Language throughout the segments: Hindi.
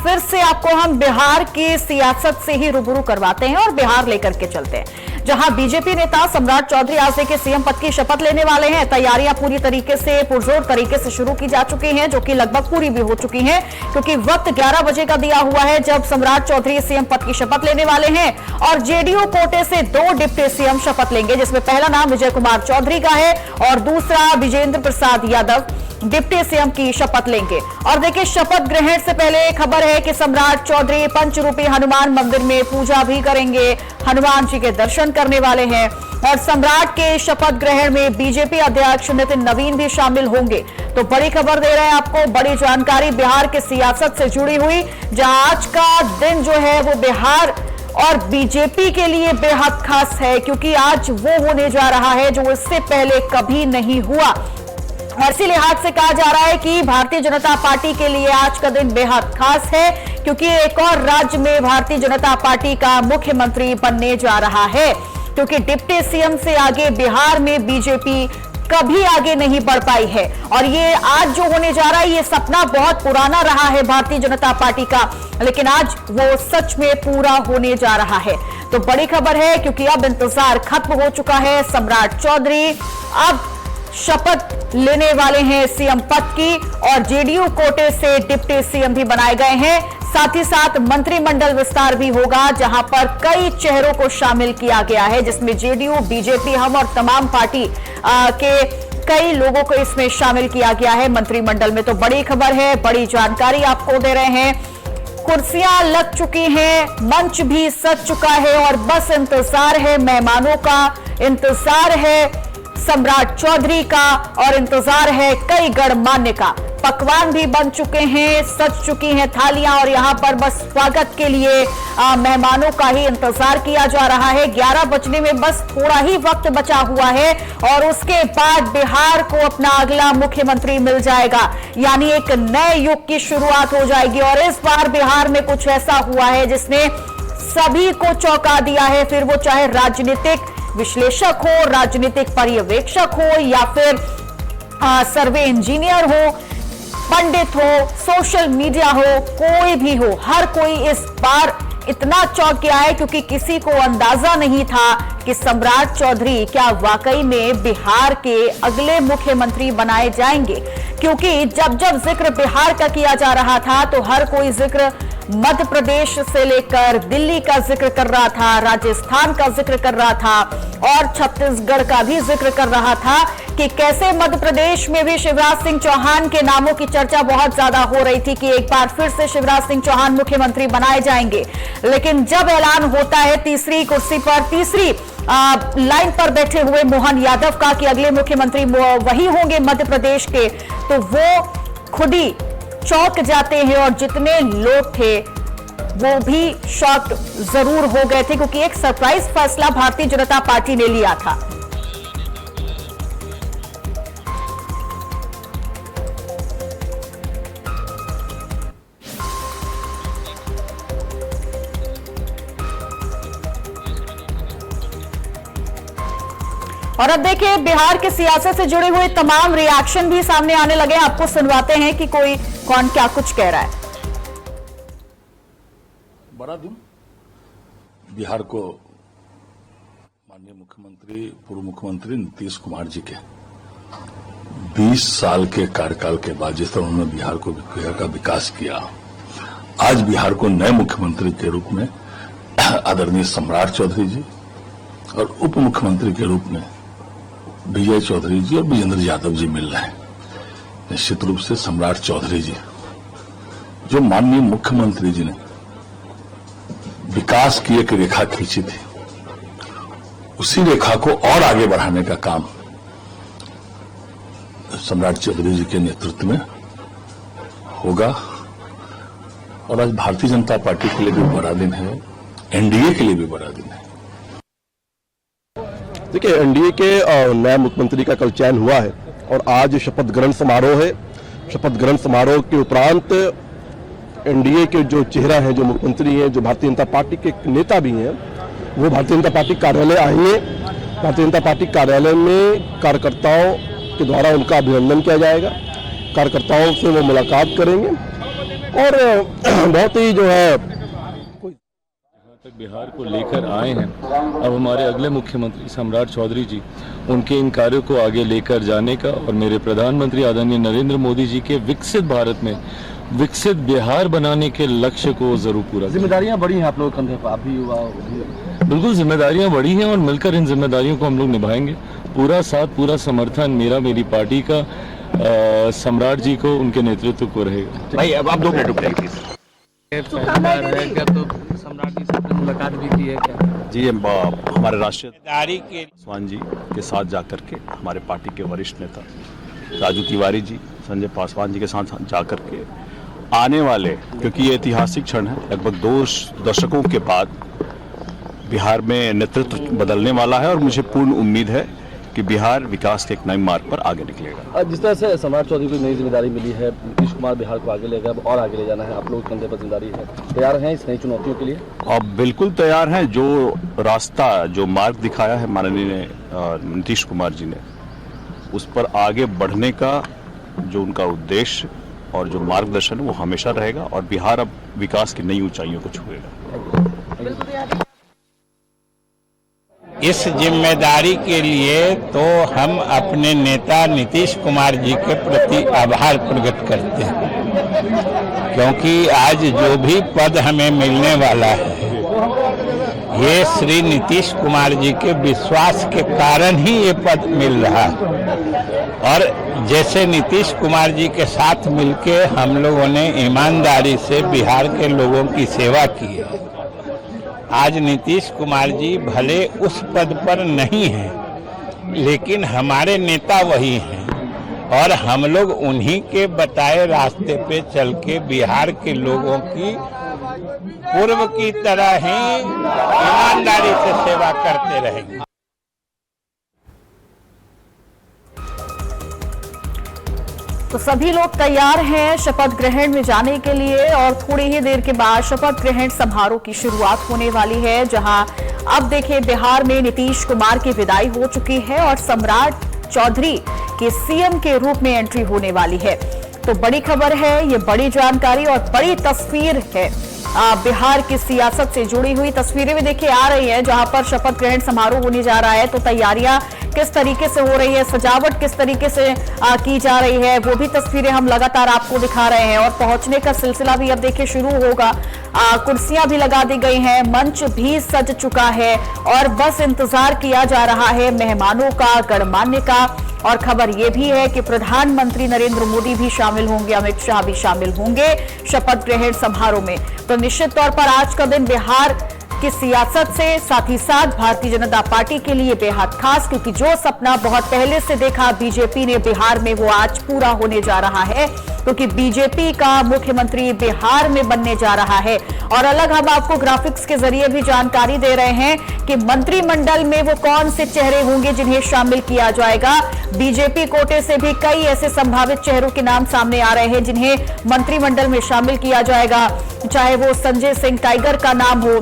फिर से आपको हम बिहार की सियासत से ही रूबरू करवाते हैं और बिहार लेकर के चलते हैं, जहां बीजेपी नेता सम्राट चौधरी आज से सीएम पद की शपथ लेने वाले हैं। तैयारियां पूरी तरीके से पुरजोर तरीके से शुरू की जा चुकी हैं, जो कि लगभग पूरी भी हो चुकी हैं, क्योंकि वक्त 11 बजे का दिया हुआ है जब सम्राट चौधरी सीएम पद की शपथ लेने वाले हैं। और जेडीयू कोटे से 2 डिप्टी सीएम शपथ लेंगे, जिसमें पहला नाम विजय कुमार चौधरी का है और दूसरा विजेंद्र प्रसाद यादव डिप्टी सीएम की शपथ लेंगे। और देखिए, शपथ ग्रहण से पहले खबर है कि सम्राट चौधरी पंचरूपी हनुमान मंदिर में पूजा भी करेंगे, हनुमान जी के दर्शन करने वाले हैं। और सम्राट के शपथ ग्रहण में बीजेपी अध्यक्ष नितिन नवीन भी शामिल होंगे। तो बड़ी खबर दे रहे हैं आपको, बड़ी जानकारी बिहार की सियासत से जुड़ी हुई, जहां आज का दिन जो है वो बिहार और बीजेपी के लिए बेहद खास है, क्योंकि आज वो होने जा रहा है जो इससे पहले कभी नहीं हुआ। और इसी लिहाज से कहा जा रहा है कि भारतीय जनता पार्टी के लिए आज का दिन बेहद खास है, क्योंकि एक और राज्य में भारतीय जनता पार्टी का मुख्यमंत्री बनने जा रहा है। क्योंकि डिप्टी सीएम से आगे बिहार में बीजेपी कभी आगे नहीं बढ़ पाई है, और ये आज जो होने जा रहा है, ये सपना बहुत पुराना रहा है भारतीय जनता पार्टी का, लेकिन आज वो सच में पूरा होने जा रहा है। तो बड़ी खबर है, क्योंकि अब इंतजार खत्म हो चुका है। सम्राट चौधरी अब शपथ लेने वाले हैं सीएम पद की, और जेडीयू कोटे से डिप्टी सीएम भी बनाए गए हैं। साथ ही साथ मंत्रिमंडल विस्तार भी होगा, जहां पर कई चेहरों को शामिल किया गया है, जिसमें जेडीयू, बीजेपी, हम और तमाम पार्टी के कई लोगों को इसमें शामिल किया गया है मंत्रिमंडल में। तो बड़ी खबर है, बड़ी जानकारी आपको दे रहे हैं। कुर्सियां लग चुकी हैं, मंच भी सज चुका है, और बस इंतजार है मेहमानों का, इंतजार है सम्राट चौधरी का, और इंतजार है कई गणमान्य का। पकवान भी बन चुके हैं, सज चुकी हैं थालियां, और यहां पर बस स्वागत के लिए मेहमानों का ही इंतजार किया जा रहा है। 11 बजने में बस थोड़ा ही वक्त बचा हुआ है, और उसके बाद बिहार को अपना अगला मुख्यमंत्री मिल जाएगा, यानी एक नए युग की शुरुआत हो जाएगी। और इस बार बिहार में कुछ ऐसा हुआ है जिसने सभी को चौंका दिया है, फिर वो चाहे राजनीतिक विश्लेषक हो, राजनीतिक पर्यवेक्षक हो, या फिर सर्वे इंजीनियर हो, पंडित हो, सोशल मीडिया हो, कोई भी हो, हर कोई इस बार इतना चौंक गया है, क्योंकि किसी को अंदाजा नहीं था कि सम्राट चौधरी क्या वाकई में बिहार के अगले मुख्यमंत्री बनाए जाएंगे। क्योंकि जब जब जिक्र बिहार का किया जा रहा था, तो हर कोई जिक्र मध्य प्रदेश से लेकर दिल्ली का जिक्र कर रहा था, राजस्थान का जिक्र कर रहा था, और छत्तीसगढ़ का भी जिक्र कर रहा था कि कैसे मध्य प्रदेश में भी शिवराज सिंह चौहान के नामों की चर्चा बहुत ज्यादा हो रही थी कि एक बार फिर से शिवराज सिंह चौहान मुख्यमंत्री बनाए जाएंगे। लेकिन जब ऐलान होता है तीसरी कुर्सी पर, तीसरी लाइन पर बैठे हुए मोहन यादव का कि अगले मुख्यमंत्री वही होंगे मध्य प्रदेश के, तो वो खुद ही चौंक जाते हैं, और जितने लोग थे वो भी शॉक्ड जरूर हो गए थे, क्योंकि एक सरप्राइज फैसला भारतीय जनता पार्टी ने लिया था। और अब देखिए, बिहार की सियासत से जुड़े हुए तमाम रिएक्शन भी सामने आने लगे। आपको सुनवाते हैं कि कौन क्या कुछ कह रहा है। बड़ा दिन बिहार को माननीय मुख्यमंत्री, पूर्व मुख्यमंत्री नीतीश कुमार जी के 20 साल के कार्यकाल के बाद जिस तरह उन्होंने बिहार का विकास किया, आज बिहार को नए मुख्यमंत्री के रूप में आदरणीय सम्राट चौधरी जी और उप मुख्यमंत्री के रूप में विजय चौधरी जी और विजेंद्र यादव जी मिल रहे हैं। निश्चित रूप से सम्राट चौधरी जी, जो माननीय मुख्यमंत्री जी ने विकास की एक रेखा खींची थी, उसी रेखा को और आगे बढ़ाने का काम सम्राट चौधरी जी के नेतृत्व में होगा। और आज भारतीय जनता पार्टी के लिए भी बड़ा दिन है, एनडीए के लिए भी बड़ा दिन है। देखिए, एनडीए के नए मुख्यमंत्री का कल चयन हुआ है, और आज शपथ ग्रहण समारोह है। शपथ ग्रहण समारोह के उपरांत एनडीए के जो चेहरा हैं, जो मुख्यमंत्री हैं, जो भारतीय जनता पार्टी के नेता भी हैं, वो भारतीय जनता पार्टी कार्यालय आएंगे। भारतीय जनता पार्टी कार्यालय में कार्यकर्ताओं के द्वारा उनका अभिनंदन किया जाएगा, कार्यकर्ताओं से वो मुलाकात करेंगे, और बहुत ही जो है तक बिहार को लेकर आए हैं। अब हमारे अगले मुख्यमंत्री सम्राट चौधरी जी उनके इन कार्यों को आगे लेकर जाने का और मेरे प्रधानमंत्री आदरणीय नरेंद्र मोदी जी के विकसित भारत में विकसित बिहार बनाने के लक्ष्य को जरूर पूरा। जिम्मेदारियां बड़ी हैं आप लोगों के कंधे पर, आप भी युवा हो। बिल्कुल जिम्मेदारियां बड़ी हैं और मिलकर इन जिम्मेदारियों को हम लोग निभाएंगे। पूरा साथ पूरा समर्थन मेरा मेरी पार्टी का सम्राट जी को उनके नेतृत्व को रहेगा। भाई अब आप 2 मिनट रुक जाइए प्लीज। तो सम्राट जी से मुलाकात भी की है क्या? जी हमारे राष्ट्रीय पासवान जी के साथ जाकर के हमारे पार्टी के वरिष्ठ नेता राजू तिवारी जी संजय पासवान जी के साथ जाकर के आने वाले, क्योंकि ये ऐतिहासिक क्षण है, लगभग 2 दशकों के बाद बिहार में नेतृत्व बदलने वाला है और मुझे पूर्ण उम्मीद है कि बिहार विकास के एक नए मार्ग पर आगे निकलेगा। जिस तरह से सम्राट चौधरी को नई जिम्मेदारी मिली है, नीतीश कुमार बिहार को आगे लेगा और आगे ले जाना है, आप लोग कंधे पर जिम्मेदारी है, तैयार हैं इस नई चुनौतियों के लिए? अब बिल्कुल तैयार हैं। जो रास्ता जो मार्ग दिखाया है माननीय नीतीश कुमार जी ने, उस पर आगे बढ़ने का जो उनका उद्देश्य और जो मार्गदर्शन है वो हमेशा रहेगा और बिहार अब विकास की नई ऊंचाइयों को छुएगा। इस जिम्मेदारी के लिए तो हम अपने नेता नीतीश कुमार जी के प्रति आभार प्रकट करते हैं, क्योंकि आज जो भी पद हमें मिलने वाला है ये श्री नीतीश कुमार जी के विश्वास के कारण ही ये पद मिल रहा है। और जैसे नीतीश कुमार जी के साथ मिलके हम लोगों ने ईमानदारी से बिहार के लोगों की सेवा की है, आज नीतीश कुमार जी भले उस पद पर नहीं हैं, लेकिन हमारे नेता वही हैं और हम लोग उन्हीं के बताए रास्ते पे चल के बिहार के लोगों की पूर्व की तरह ही ईमानदारी से सेवा करते रहेंगे। तो सभी लोग तैयार हैं शपथ ग्रहण में जाने के लिए और थोड़ी ही देर के बाद शपथ ग्रहण समारोह की शुरुआत होने वाली है, जहां अब देखिए बिहार में नीतीश कुमार की विदाई हो चुकी है और सम्राट चौधरी के सीएम के रूप में एंट्री होने वाली है। तो बड़ी खबर है, ये बड़ी जानकारी और बड़ी तस्वीर है। बिहार की सियासत से जुड़ी हुई तस्वीरें भी देखिए आ रही है, जहां पर शपथ ग्रहण समारोह होने जा रहा है। तो तैयारियां किस तरीके से हो रही है, सजावट किस तरीके से की जा रही है, वो भी तस्वीरें हम लगातार आपको दिखा रहे हैं। और पहुंचने का सिलसिला भी अब देखिए शुरू होगा। कुर्सियां भी लगा दी गई हैं, मंच भी सज चुका है और बस इंतजार किया जा रहा है मेहमानों का, गणमान्य का। और खबर यह भी है कि प्रधानमंत्री नरेंद्र मोदी भी शामिल होंगे, अमित शाह भी शामिल होंगे शपथ ग्रहण समारोह में। तो निश्चित तौर पर आज का दिन बिहार की सियासत से साथ ही साथ भारतीय जनता पार्टी के लिए बेहद खास, क्योंकि जो सपना बहुत पहले से देखा बीजेपी ने बिहार में वो आज पूरा होने जा रहा है, क्योंकि बीजेपी का मुख्यमंत्री बिहार में बनने जा रहा है। और अलग हम आपको ग्राफिक्स के जरिए भी जानकारी दे रहे हैं कि मंत्रिमंडल में वो कौन से चेहरे होंगे जिन्हें शामिल किया जाएगा। बीजेपी कोटे से भी कई ऐसे संभावित चेहरों के नाम सामने आ रहे हैं जिन्हें मंत्रिमंडल में शामिल किया जाएगा, चाहे वो संजय सिंह टाइगर का नाम हो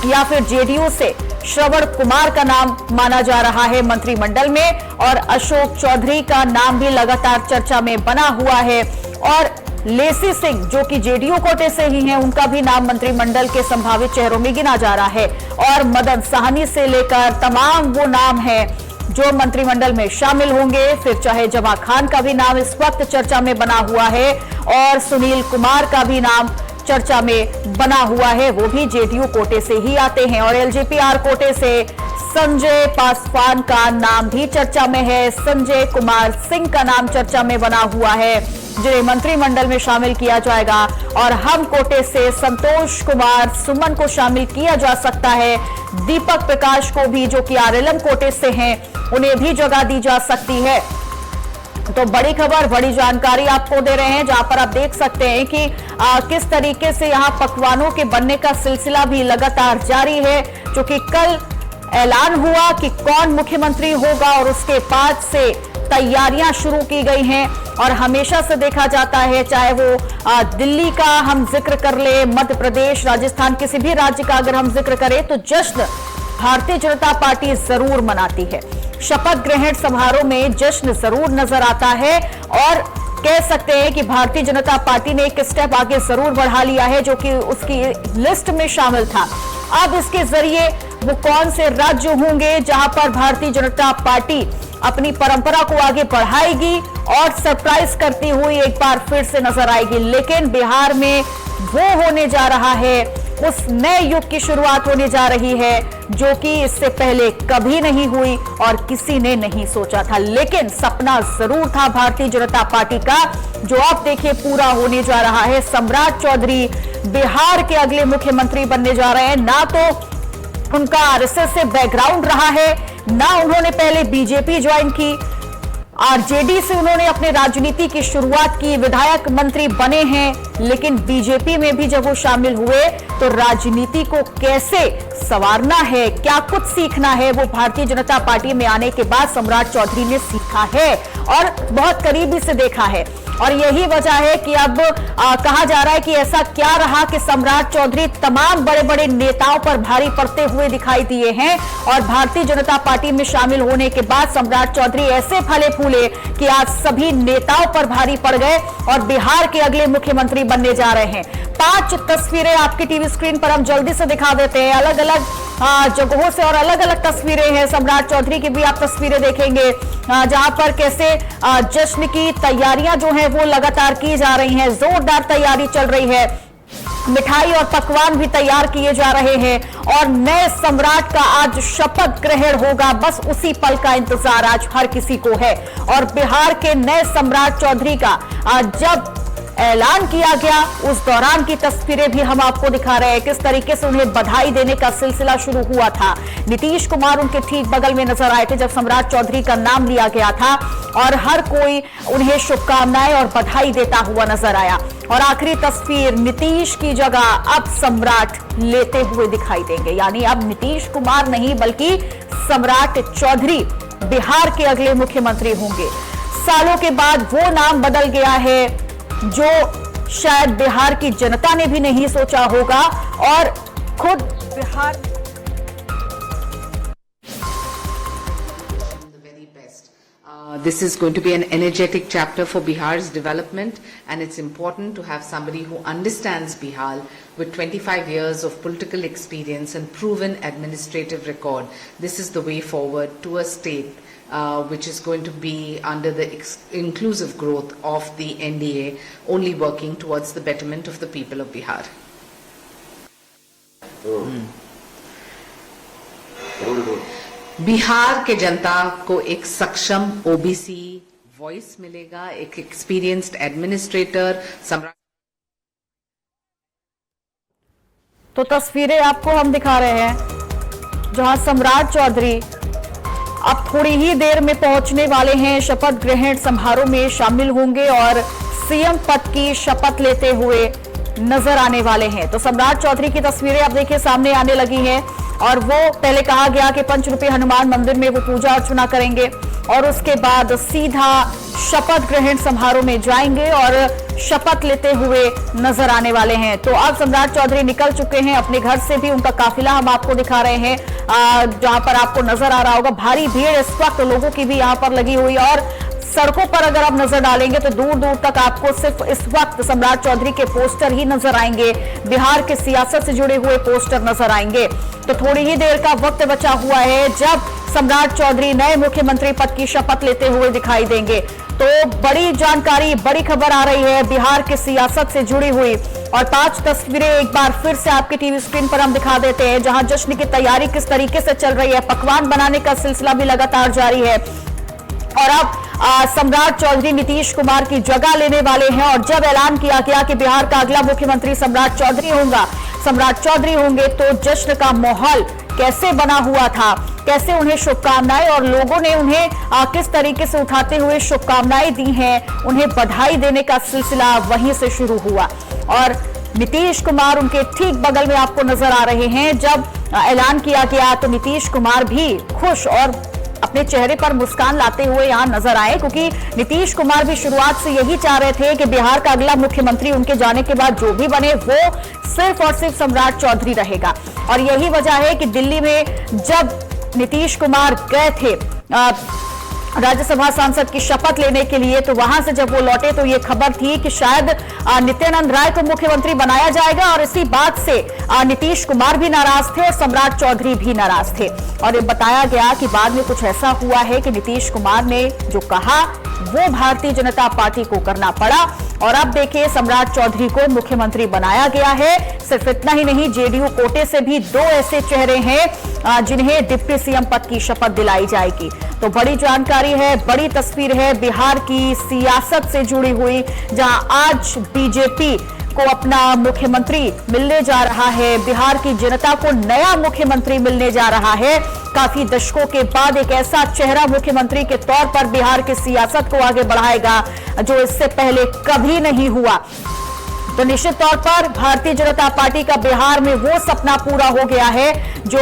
या फिर जेडीयू से श्रवण कुमार का नाम माना जा रहा है मंत्रिमंडल में। और अशोक चौधरी का नाम भी लगातार चर्चा में बना हुआ है और लेसी सिंह जो कि जेडीयू कोटे से ही हैं, उनका भी नाम मंत्रिमंडल के संभावित चेहरों में गिना जा रहा है। और मदन साहनी से लेकर तमाम वो नाम हैं जो मंत्रिमंडल में शामिल होंगे। फिर चाहे जमा खान का भी नाम इस वक्त चर्चा में बना हुआ है और सुनील कुमार का भी नाम चर्चा में बना हुआ है, वो भी जेडीयू कोटे से ही आते हैं। और एलजेपीआर कोटे से संजय पासवान का नाम भी चर्चा में है, संजय कुमार सिंह का नाम चर्चा में बना हुआ है जिन्हें मंत्रिमंडल में शामिल किया जाएगा। और हम कोटे से संतोष कुमार सुमन को शामिल किया जा सकता है, दीपक प्रकाश को भी जो कि आरएलएम कोटे से हैं उन्हें भी जगह दी जा सकती है। तो बड़ी खबर, बड़ी जानकारी आपको दे रहे हैं, जहां पर आप देख सकते हैं कि किस तरीके से यहां पकवानों के बनने का सिलसिला भी लगातार जारी है, जो कि कल ऐलान हुआ कि कौन मुख्यमंत्री होगा और उसके बाद से तैयारियां शुरू की गई हैं। और हमेशा से देखा जाता है, चाहे वो दिल्ली का हम जिक्र कर ले, मध्य प्रदेश, राजस्थान, किसी भी राज्य का अगर हम जिक्र करें तो जश्न भारतीय जनता पार्टी जरूर मनाती है। शपथ ग्रहण समारोह में जश्न जरूर नजर आता है और कह सकते हैं कि भारतीय जनता पार्टी ने एक स्टेप आगे जरूर बढ़ा लिया है, जो कि उसकी लिस्ट में शामिल था। अब इसके जरिए वो कौन से राज्य होंगे जहां पर भारतीय जनता पार्टी अपनी परंपरा को आगे बढ़ाएगी और सरप्राइज करती हुई एक बार फिर से नजर आएगी। लेकिन बिहार में वो होने जा रहा है, उस नए युग की शुरुआत होने जा रही है जो कि इससे पहले कभी नहीं हुई और किसी ने नहीं सोचा था। लेकिन सपना जरूर था भारतीय जनता पार्टी का, जो अब देखिए पूरा होने जा रहा है। सम्राट चौधरी बिहार के अगले मुख्यमंत्री बनने जा रहे हैं। ना तो उनका आरएसएस से बैकग्राउंड रहा है, ना उन्होंने पहले बीजेपी ज्वाइन की, आरजेडी से उन्होंने अपने राजनीति की शुरुआत की, विधायक मंत्री बने हैं। लेकिन बीजेपी में भी जब वो शामिल हुए तो राजनीति को कैसे संवारना है, क्या कुछ सीखना है, वो भारतीय जनता पार्टी में आने के बाद सम्राट चौधरी ने सीखा है और बहुत करीबी से देखा है। और यही वजह है कि अब कहा जा रहा है कि ऐसा क्या रहा कि सम्राट चौधरी तमाम बड़े बड़े नेताओं पर भारी पड़ते हुए दिखाई दिए हैं और भारतीय जनता पार्टी में शामिल होने के बाद सम्राट चौधरी ऐसे फले फूले कि आज सभी नेताओं पर भारी पड़ गए और बिहार के अगले मुख्यमंत्री बनने जा रहे हैं। 5 तस्वीरें आपकी टीवी स्क्रीन पर हम जल्दी से दिखा देते हैं, अलग अलग जगहों से और अलग अलग तस्वीरें हैं। सम्राट चौधरी की भी आप तस्वीरें देखेंगे जहां पर कैसे जश्न की तैयारियां जो है वो लगातार की जा रही हैं, जोरदार तैयारी चल रही है, मिठाई और पकवान भी तैयार किए जा रहे हैं और नए सम्राट का आज शपथ ग्रहण होगा। बस उसी पल का इंतजार आज हर किसी को है। और बिहार के नए सम्राट चौधरी का आज जब ऐलान किया गया उस दौरान की तस्वीरें भी हम आपको दिखा रहे हैं, किस तरीके से उन्हें बधाई देने का सिलसिला शुरू हुआ था। नीतीश कुमार उनके ठीक बगल में नजर आए थे जब सम्राट चौधरी का नाम लिया गया था और हर कोई उन्हें शुभकामनाएं और बधाई देता हुआ नजर आया। और आखिरी तस्वीर नीतीश की जगह अब सम्राट लेते हुए दिखाई देंगे, यानी अब नीतीश कुमार नहीं बल्कि सम्राट चौधरी बिहार के अगले मुख्यमंत्री होंगे। सालों के बाद वो नाम बदल गया है जो शायद बिहार की जनता ने भी नहीं सोचा होगा और खुद Bihar This is going to be an energetic chapter for Bihar's development, and it's important to have somebody who understands Bihar with 25 years of political experience and proven administrative record. This is the way forward to a state which is going to be under the inclusive growth of the NDA, only working towards the betterment of the people of Bihar. Bihar के जनता को एक सक्षम ओबीसी वॉइस मिलेगा, एक एक्सपीरियंस्ड एडमिनिस्ट्रेटर सम्राट। तो तस्वीरें आपको हम दिखा रहे हैं जहां सम्राट चौधरी अब थोड़ी ही देर में पहुंचने वाले हैं, शपथ ग्रहण समारोह में शामिल होंगे और सीएम पद की शपथ लेते हुए नजर आने वाले हैं। तो सम्राट चौधरी की तस्वीरें अब देखिए सामने आने लगी हैं और वो पहले कहा गया कि पंचरूपी हनुमान मंदिर में वो पूजा अर्चना करेंगे और उसके बाद सीधा शपथ ग्रहण समारोह में जाएंगे और शपथ लेते हुए नजर आने वाले हैं। तो अब सम्राट चौधरी निकल चुके हैं अपने घर से भी, उनका काफिला हम आपको दिखा रहे हैं जहां पर आपको नजर आ रहा होगा भारी भीड़ इस वक्त लोगों की भी यहां पर लगी हुई और सड़कों पर अगर आप नजर डालेंगे तो दूर दूर तक आपको सिर्फ इस वक्त सम्राट चौधरी के पोस्टर ही नजर आएंगे, बिहार के सियासत से जुड़े हुए पोस्टर नजर आएंगे। तो थोड़ी ही देर का वक्त बचा हुआ है जब सम्राट चौधरी नए मुख्यमंत्री पद की शपथ लेते हुए दिखाई देंगे। तो बड़ी जानकारी, बड़ी खबर आ रही है बिहार के सियासत से जुड़ी हुई और 5 तस्वीरें एक बार फिर से आपकी टीवी स्क्रीन पर हम दिखा देते हैं जहां जश्न की तैयारी किस तरीके से चल रही है, पकवान बनाने का सिलसिला भी लगातार जारी है और अब सम्राट चौधरी नीतीश कुमार की जगह लेने वाले हैं। और जब ऐलान किया गया कि बिहार का अगला मुख्यमंत्री सम्राट चौधरी होंगे तो जश्न का माहौल कैसे बना हुआ था, कैसे उन्हें शुभकामनाएं और लोगों ने उन्हें किस तरीके से उठाते हुए शुभकामनाएं दी हैं, उन्हें बधाई देने का सिलसिला वहीं से शुरू हुआ। और नीतीश कुमार उनके ठीक बगल में आपको नजर आ रहे हैं। जब ऐलान किया गया तो नीतीश कुमार भी खुश और अपने चेहरे पर मुस्कान लाते हुए यहां नजर आए, क्योंकि नीतीश कुमार भी शुरुआत से यही चाह रहे थे कि बिहार का अगला मुख्यमंत्री उनके जाने के बाद जो भी बने वो सिर्फ और सिर्फ सम्राट चौधरी रहेगा। और यही वजह है कि दिल्ली में जब नीतीश कुमार गए थे राज्यसभा सांसद की शपथ लेने के लिए। तो वहां से जब वो लौटे तो ये खबर थी कि शायद नित्यानंद राय को मुख्यमंत्री बनाया जाएगा, और इसी बात से नीतीश कुमार भी नाराज थे और सम्राट चौधरी भी नाराज थे। और ये बताया गया कि बाद में कुछ ऐसा हुआ है कि नीतीश कुमार ने जो कहा वो भारतीय जनता पार्टी को करना पड़ा, और अब देखिए सम्राट चौधरी को मुख्यमंत्री बनाया गया है। सिर्फ इतना ही नहीं, जेडीयू कोटे से भी 2 ऐसे चेहरे हैं जिन्हें डिप्टी सीएम पद की शपथ दिलाई जाएगी। तो बड़ी जानकारी है, बड़ी तस्वीर है बिहार की सियासत से जुड़ी हुई, जहां आज बीजेपी को अपना मुख्यमंत्री मिलने जा रहा है, बिहार की जनता को नया मुख्यमंत्री मिलने जा रहा है। काफी दशकों के बाद एक ऐसा चेहरा मुख्यमंत्री के तौर पर बिहार की सियासत को आगे बढ़ाएगा जो इससे पहले कभी नहीं हुआ। तो निश्चित तौर पर भारतीय जनता पार्टी का बिहार में वो सपना पूरा हो गया है जो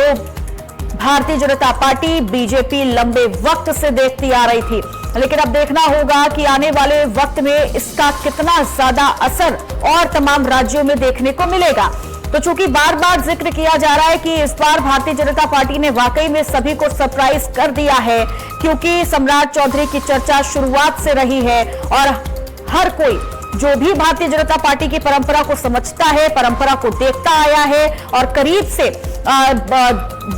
भारतीय जनता पार्टी बीजेपी लंबे वक्त से देखती आ रही थी। लेकिन अब देखना होगा कि आने वाले वक्त में इसका कितना ज्यादा असर और तमाम राज्यों में देखने को मिलेगा। तो चूंकि बार बार जिक्र किया जा रहा है कि इस बार भारतीय जनता पार्टी ने वाकई में सभी को सरप्राइज कर दिया है, क्योंकि सम्राट चौधरी की चर्चा शुरुआत से रही है और हर कोई जो भी भारतीय जनता पार्टी की परंपरा को समझता है, परंपरा को देखता आया है और करीब से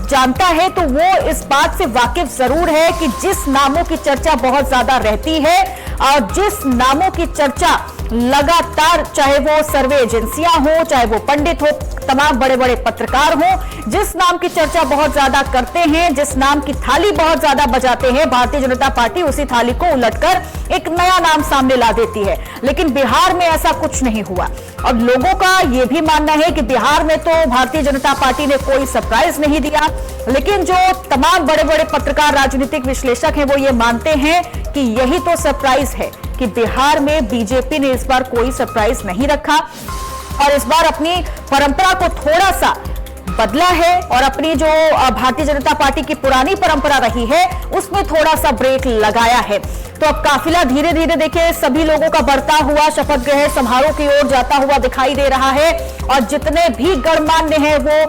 जानता है, तो वो इस बात से वाकिफ जरूर है कि जिस नामों की चर्चा बहुत ज्यादा रहती है और जिस नामों की चर्चा लगातार, चाहे वो सर्वे एजेंसियां हो, चाहे वो पंडित हो, तमाम बड़े बड़े पत्रकार हो, जिस नाम की चर्चा बहुत ज्यादा करते हैं, जिस नाम की थाली बहुत ज्यादा बजाते हैं, भारतीय जनता पार्टी उसी थाली को उलटकर एक नया नाम सामने ला देती है। लेकिन बिहार में ऐसा कुछ नहीं हुआ और लोगों का यह भी मानना है कि बिहार में तो भारतीय जनता पार्टी ने कोई सरप्राइज नहीं दिया। लेकिन जो तमाम बड़े बड़े पत्रकार, राजनीतिक विश्लेषक हैं, वो ये मानते हैं कि यही तो सरप्राइज है कि बिहार में बीजेपी ने इस बार कोई सरप्राइज नहीं रखा और इस बार अपनी परंपरा को थोड़ा सा बदला है और अपनी जो भारतीय जनता पार्टी की पुरानी परंपरा रही है उसमें थोड़ा सा ब्रेक लगाया है। तो अब काफिला धीरे धीरे देखिए सभी लोगों का बढ़ता हुआ शपथ ग्रहण समारोह की ओर जाता हुआ दिखाई दे रहा है और जितने भी गणमान्य हैं वो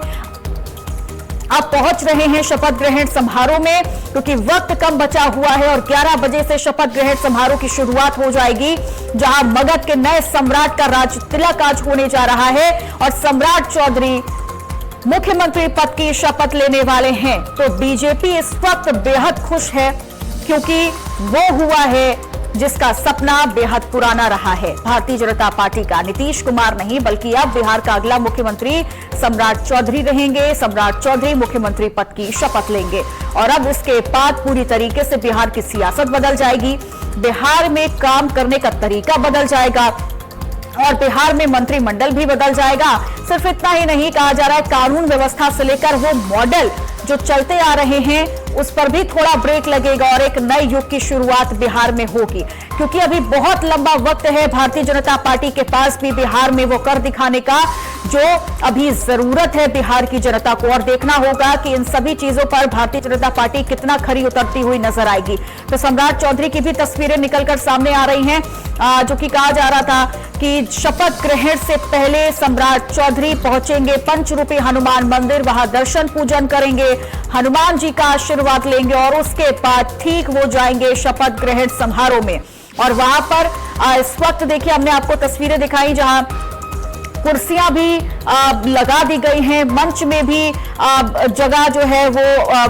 अब पहुंच रहे हैं शपथ ग्रहण समारोह में, क्योंकि वक्त कम बचा हुआ है और 11 बजे से शपथ ग्रहण समारोह की शुरुआत हो जाएगी, जहां मगध के नए सम्राट का राज तिलक आज होने जा रहा है और सम्राट चौधरी मुख्यमंत्री पद की शपथ लेने वाले हैं। तो बीजेपी इस वक्त बेहद खुश है क्योंकि वो हुआ है जिसका सपना बेहद पुराना रहा है भारतीय जनता पार्टी का। नीतीश कुमार नहीं बल्कि अब बिहार का अगला मुख्यमंत्री सम्राट चौधरी रहेंगे। सम्राट चौधरी मुख्यमंत्री पद की शपथ लेंगे और अब इसके बाद पूरी तरीके से बिहार की सियासत बदल जाएगी, बिहार में काम करने का तरीका बदल जाएगा और बिहार में मंत्रिमंडल भी बदल जाएगा। सिर्फ इतना ही नहीं, कहा जा रहा है कानून व्यवस्था से लेकर वो मॉडल जो चलते आ रहे हैं उस पर भी थोड़ा ब्रेक लगेगा और एक नए युग की शुरुआत बिहार में होगी, क्योंकि अभी बहुत लंबा वक्त है भारतीय जनता पार्टी के पास भी बिहार में वो कर दिखाने का जो अभी जरूरत है बिहार की जनता को। और देखना होगा कि इन सभी चीजों पर भारतीय जनता पार्टी कितना खरी उतरती हुई नजर आएगी। तो सम्राट चौधरी की भी तस्वीरें निकलकर सामने आ रही हैं, जो कि कहा जा रहा था कि शपथ ग्रहण से पहले सम्राट चौधरी पहुंचेंगे पंचरूपी हनुमान मंदिर, वहां दर्शन पूजन करेंगे, हनुमान जी का आशीर्वाद लेंगे और उसके बाद ठीक वो जाएंगे शपथ ग्रहण समारोह में। और वहां पर इस वक्त देखिए हमने आपको तस्वीरें दिखाई जहां कुर्सियां भी लगा दी गई हैं, मंच में भी जगह जो है वो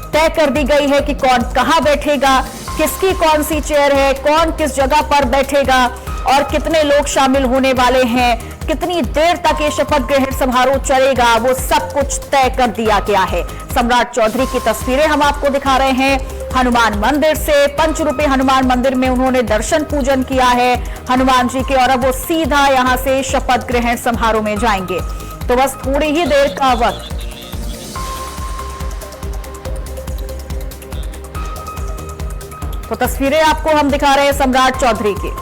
तय कर दी गई है कि कौन कहां बैठेगा, किसकी कौन सी चेयर है, कौन किस जगह पर बैठेगा और कितने लोग शामिल होने वाले हैं, कितनी देर तक ये शपथ ग्रहण समारोह चलेगा, वो सब कुछ तय कर दिया गया है। सम्राट चौधरी की तस्वीरें हम आपको दिखा रहे हैं हनुमान मंदिर से। पंचरूपी हनुमान मंदिर में उन्होंने दर्शन पूजन किया है हनुमान जी के और अब वो सीधा यहां से शपथ ग्रहण समारोह में जाएंगे। तो बस थोड़ी ही देर का वक्त। तो तस्वीरें आपको हम दिखा रहे हैं सम्राट चौधरी की।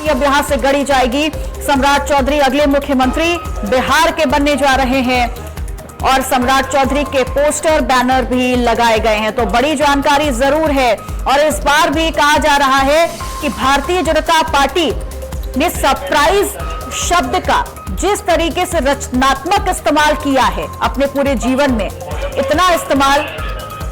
अब बिहार से गढ़ी जाएगी। सम्राट चौधरी अगले मुख्यमंत्री बिहार के बनने जा रहे हैं और सम्राट चौधरी के पोस्टर बैनर भी लगाए गए हैं। तो बड़ी जानकारी जरूर है और इस बार भी कहा जा रहा है कि भारतीय जनता पार्टी ने सरप्राइज शब्द का जिस तरीके से रचनात्मक इस्तेमाल किया है अपने पूरे जीवन में, इतना इस्तेमाल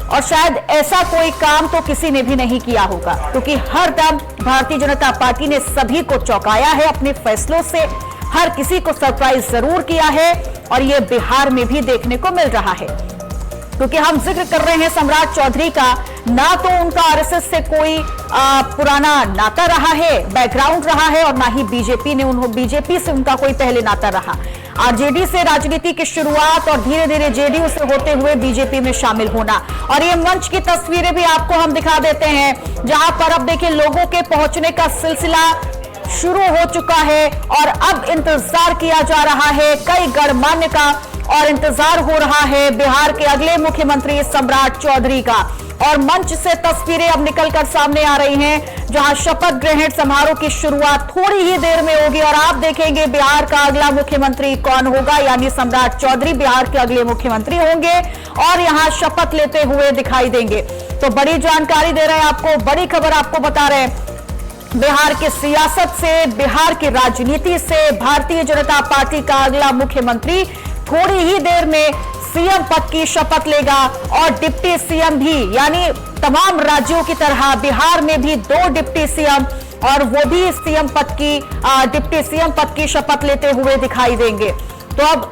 और शायद ऐसा कोई काम तो किसी ने भी नहीं किया होगा, क्योंकि हर दम भारतीय जनता पार्टी ने सभी को चौंकाया है अपने फैसलों से, हर किसी को सरप्राइज जरूर किया है और ये बिहार में भी देखने को मिल रहा है। क्योंकि हम जिक्र कर रहे हैं सम्राट चौधरी का, ना तो उनका आरएसएस से कोई पुराना नाता रहा है, बैकग्राउंड रहा है, और ना ही बीजेपी से उनका कोई पहले नाता रहा। आरजेडी से राजनीति की शुरुआत और धीरे धीरे जेडीयू से होते हुए बीजेपी में शामिल होना। और ये मंच की तस्वीरें भी आपको हम दिखा देते हैं, जहां पर अब देखिए लोगों के पहुंचने का सिलसिला शुरू हो चुका है और अब इंतजार किया जा रहा है कई गणमान्य का, और इंतजार हो रहा है बिहार के अगले मुख्यमंत्री सम्राट चौधरी का। और मंच से तस्वीरें अब निकलकर सामने आ रही हैं, जहां शपथ ग्रहण समारोह की शुरुआत थोड़ी ही देर में होगी और आप देखेंगे बिहार का अगला मुख्यमंत्री कौन होगा, यानी सम्राट चौधरी बिहार के अगले मुख्यमंत्री होंगे और यहां शपथ लेते हुए दिखाई देंगे। तो बड़ी जानकारी दे रहे हैं आपको, बड़ी खबर आपको बता रहे हैं। बिहार की सियासत से, बिहार की राजनीति से भारतीय जनता पार्टी का अगला मुख्यमंत्री थोड़ी ही देर में सीएम पद की शपथ लेगा और डिप्टी सीएम भी, यानी तमाम राज्यों की तरह बिहार में भी 2 डिप्टी सीएम और वो भी सीएम पद की डिप्टी सीएम पद की शपथ लेते हुए दिखाई देंगे। तो अब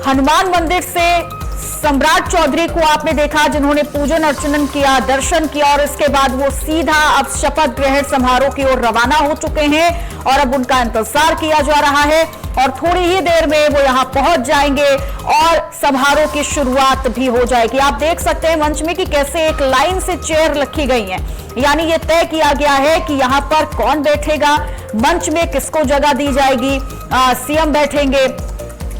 हनुमान मंदिर से सम्राट चौधरी को आपने देखा, जिन्होंने पूजन अर्चन किया, दर्शन किया और इसके बाद वो सीधा अब शपथ ग्रहण समारोह की ओर रवाना हो चुके हैं और अब उनका इंतजार किया जा रहा है और थोड़ी ही देर में वो यहां पहुंच जाएंगे और समारोह की शुरुआत भी हो जाएगी। आप देख सकते हैं मंच में कि कैसे एक लाइन से चेयर रखी गई हैं, यानी ये तय किया गया है कि यहां पर कौन बैठेगा, मंच में किसको जगह दी जाएगी, सीएम बैठेंगे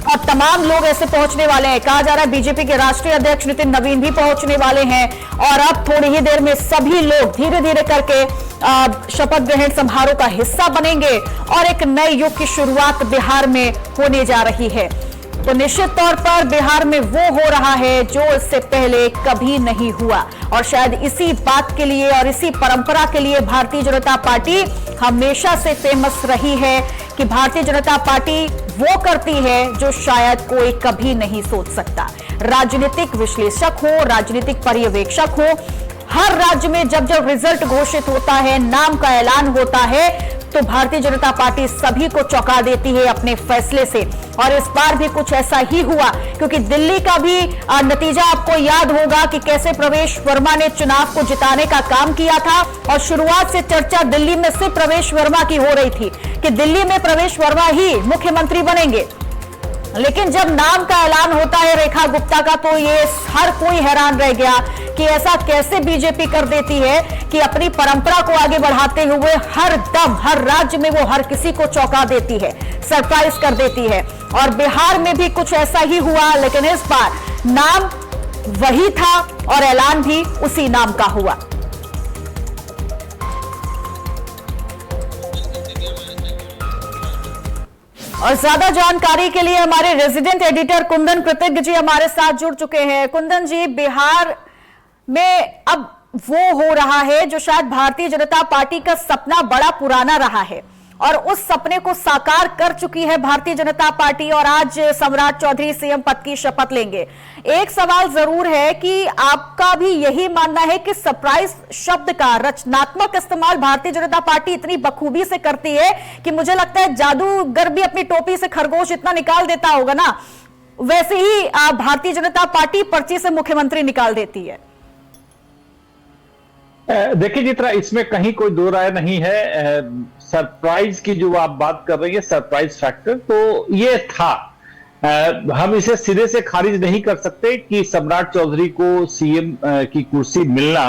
और तमाम लोग ऐसे पहुंचने वाले हैं। कहा जा रहा है बीजेपी के राष्ट्रीय अध्यक्ष नितिन नवीन भी पहुंचने वाले हैं और अब थोड़ी ही देर में सभी लोग धीरे धीरे करके शपथ ग्रहण समारोह का हिस्सा बनेंगे और एक नए युग की शुरुआत बिहार में होने जा रही है। तो निश्चित तौर पर बिहार में वो हो रहा है जो इससे पहले कभी नहीं हुआ और शायद इसी बात के लिए और इसी परंपरा के लिए भारतीय जनता पार्टी हमेशा से फेमस रही है कि भारतीय जनता पार्टी वो करती है जो शायद कोई कभी नहीं सोच सकता। राजनीतिक विश्लेषक हो, राजनीतिक पर्यवेक्षक हो, हर राज्य में जब जब रिजल्ट घोषित होता है, नाम का ऐलान होता है, तो भारतीय जनता पार्टी सभी को चौंका देती है अपने फैसले से। और इस बार भी कुछ ऐसा ही हुआ, क्योंकि दिल्ली का भी नतीजा आपको याद होगा कि कैसे प्रवेश वर्मा ने चुनाव को जिताने का काम किया था और शुरुआत से चर्चा दिल्ली में सिर्फ प्रवेश वर्मा की हो रही थी कि दिल्ली में प्रवेश वर्मा ही मुख्यमंत्री बनेंगे। लेकिन जब नाम का ऐलान होता है रेखा गुप्ता का, तो ये हर कोई हैरान रह गया कि ऐसा कैसे बीजेपी कर देती है कि अपनी परंपरा को आगे बढ़ाते हुए हर दम हर राज्य में वो हर किसी को चौंका देती है, सरप्राइज कर देती है। और बिहार में भी कुछ ऐसा ही हुआ, लेकिन इस बार नाम वही था और ऐलान भी उसी नाम का हुआ। और ज्यादा जानकारी के लिए हमारे रेजिडेंट एडिटर कुंदन कृतज्ञ जी हमारे साथ जुड़ चुके हैं। कुंदन जी, बिहार में अब वो हो रहा है जो शायद भारतीय जनता पार्टी का सपना बड़ा पुराना रहा है और उस सपने को साकार कर चुकी है भारतीय जनता पार्टी और आज सम्राट चौधरी सीएम पद की शपथ लेंगे। एक सवाल जरूर है कि आपका भी यही मानना है कि सरप्राइज शब्द का रचनात्मक इस्तेमाल भारतीय जनता पार्टी इतनी बखूबी से करती है कि मुझे लगता है जादूगर भी अपनी टोपी से खरगोश इतना निकाल देता होगा ना, वैसे ही भारतीय जनता पार्टी पर्ची से मुख्यमंत्री निकाल देती है। देखिए जितना इसमें कहीं कोई दो राय नहीं है, सरप्राइज की जो आप बात कर रही है, सरप्राइज फैक्टर, तो ये था। हम इसे सिरे से खारिज नहीं कर सकते कि सम्राट चौधरी को सीएम की कुर्सी मिलना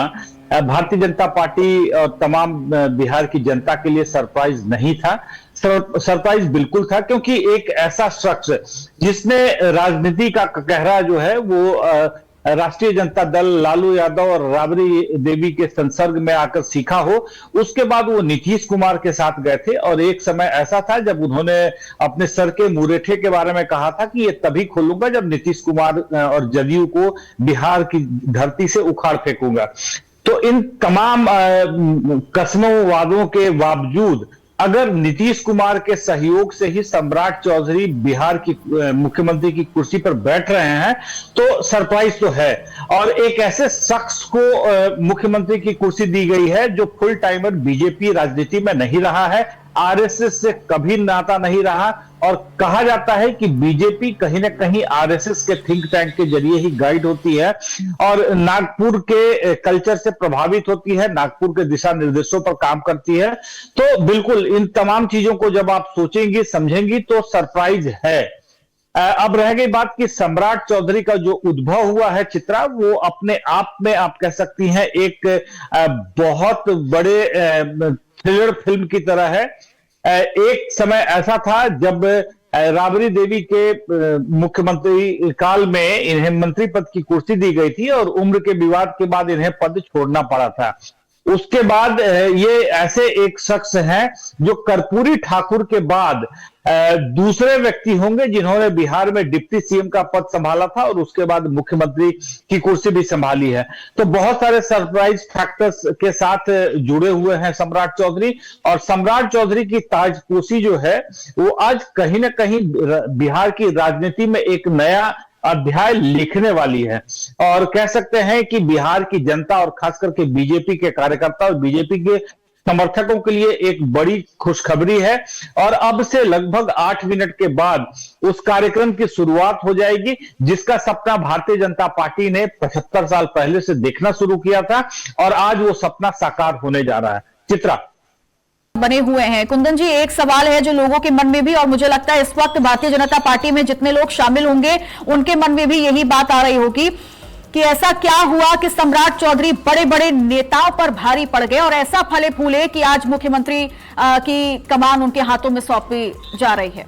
भारतीय जनता पार्टी और तमाम बिहार की जनता के लिए सरप्राइज नहीं था। सरप्राइज बिल्कुल था, क्योंकि एक ऐसा शख्स जिसने राजनीति का कहरा जो है वो राष्ट्रीय जनता दल, लालू यादव और राबड़ी देवी के संसर्ग में आकर सीखा हो। उसके बाद वो नीतीश कुमार के साथ गए थे और एक समय ऐसा था जब उन्होंने अपने सर के मुरेठे के बारे में कहा था कि ये तभी खोलूंगा जब नीतीश कुमार और जदयू को बिहार की धरती से उखाड़ फेंकूंगा। तो इन तमाम कसमों वादों के बावजूद अगर नीतीश कुमार के सहयोग से ही सम्राट चौधरी बिहार की मुख्यमंत्री की कुर्सी पर बैठ रहे हैं तो सरप्राइज तो है। और एक ऐसे शख्स को मुख्यमंत्री की कुर्सी दी गई है जो फुल टाइमर बीजेपी राजनीति में नहीं रहा है, आरएसएस से कभी नाता नहीं रहा और कहा जाता है कि बीजेपी कहीं ना कहीं आरएसएस के थिंक टैंक के जरिए ही गाइड होती है और नागपुर के कल्चर से प्रभावित होती है, नागपुर के दिशा निर्देशों पर काम करती है। तो बिल्कुल इन तमाम चीजों को जब आप सोचेंगी समझेंगी तो सरप्राइज है। अब रह गई बात कि सम्राट चौधरी का जो उद्भव हुआ है चित्रा, वो अपने आप में आप कह सकती हैं एक बहुत बड़े थ्रिलर फिल्म की तरह है। एक समय ऐसा था जब राबड़ी देवी के मुख्यमंत्री काल में इन्हें मंत्री पद की कुर्सी दी गई थी और उम्र के विवाद के बाद इन्हें पद छोड़ना पड़ा था। उसके बाद ये ऐसे एक शख्स हैं जो कर्पूरी ठाकुर के बाद दूसरे व्यक्ति होंगे जिन्होंने बिहार में डिप्टी सीएम का पद संभाला था और उसके बाद मुख्यमंत्री की कुर्सी भी संभाली है। तो बहुत सारे सरप्राइज फैक्टर्स के साथ जुड़े हुए हैं सम्राट चौधरी, और सम्राट चौधरी की ताजपोशी जो है वो आज कहीं ना कहीं बिहार की राजनीति में एक नया अध्याय लिखने वाली है। और कह सकते हैं कि बिहार की जनता और खास करके बीजेपी के कार्यकर्ता और बीजेपी के समर्थकों के लिए एक बड़ी खुशखबरी है। और अब से लगभग 8 मिनट के बाद उस कार्यक्रम की शुरुआत हो जाएगी जिसका सपना भारतीय जनता पार्टी ने 75 साल पहले से देखना शुरू किया था और आज वो सपना साकार होने जा रहा है। चित्रा बने हुए हैं। कुंदन जी, एक सवाल है जो लोगों के मन में भी, और मुझे लगता है इस वक्त भारतीय जनता पार्टी में जितने लोग शामिल होंगे उनके मन में भी यही बात आ रही होगी कि ऐसा क्या हुआ कि सम्राट चौधरी बड़े बड़े नेताओं पर भारी पड़ गए और ऐसा फले फूले कि आज मुख्यमंत्री की कमान उनके हाथों में सौंपी जा रही है।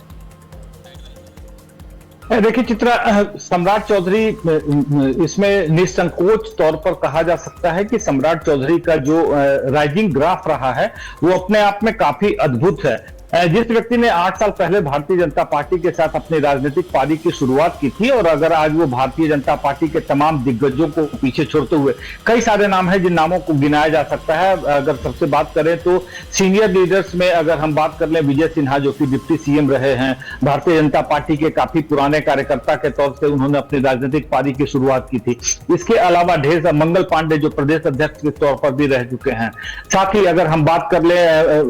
देखिए चित्रा, सम्राट चौधरी, इसमें निसंकोच तौर पर कहा जा सकता है कि सम्राट चौधरी का जो राइजिंग ग्राफ रहा है वो अपने आप में काफी अद्भुत है। जिस व्यक्ति ने 8 साल पहले भारतीय जनता पार्टी के साथ अपनी राजनीतिक पारी की शुरुआत की थी और अगर आज वो भारतीय जनता पार्टी के तमाम दिग्गजों को पीछे छोड़ते हुए, कई सारे नाम हैं जिन नामों को गिनाया जा सकता है। अगर सबसे बात करें तो सीनियर लीडर्स में अगर हम बात कर लें, विजय सिन्हा जो कि डिप्टी सीएम रहे हैं, भारतीय जनता पार्टी के काफी पुराने कार्यकर्ता के तौर से उन्होंने अपनी राजनीतिक पारी की शुरुआत की थी। इसके अलावा ढेर मंगल पांडे जो प्रदेश अध्यक्ष के तौर पर भी रह चुके हैं। साथ ही अगर हम बात कर ले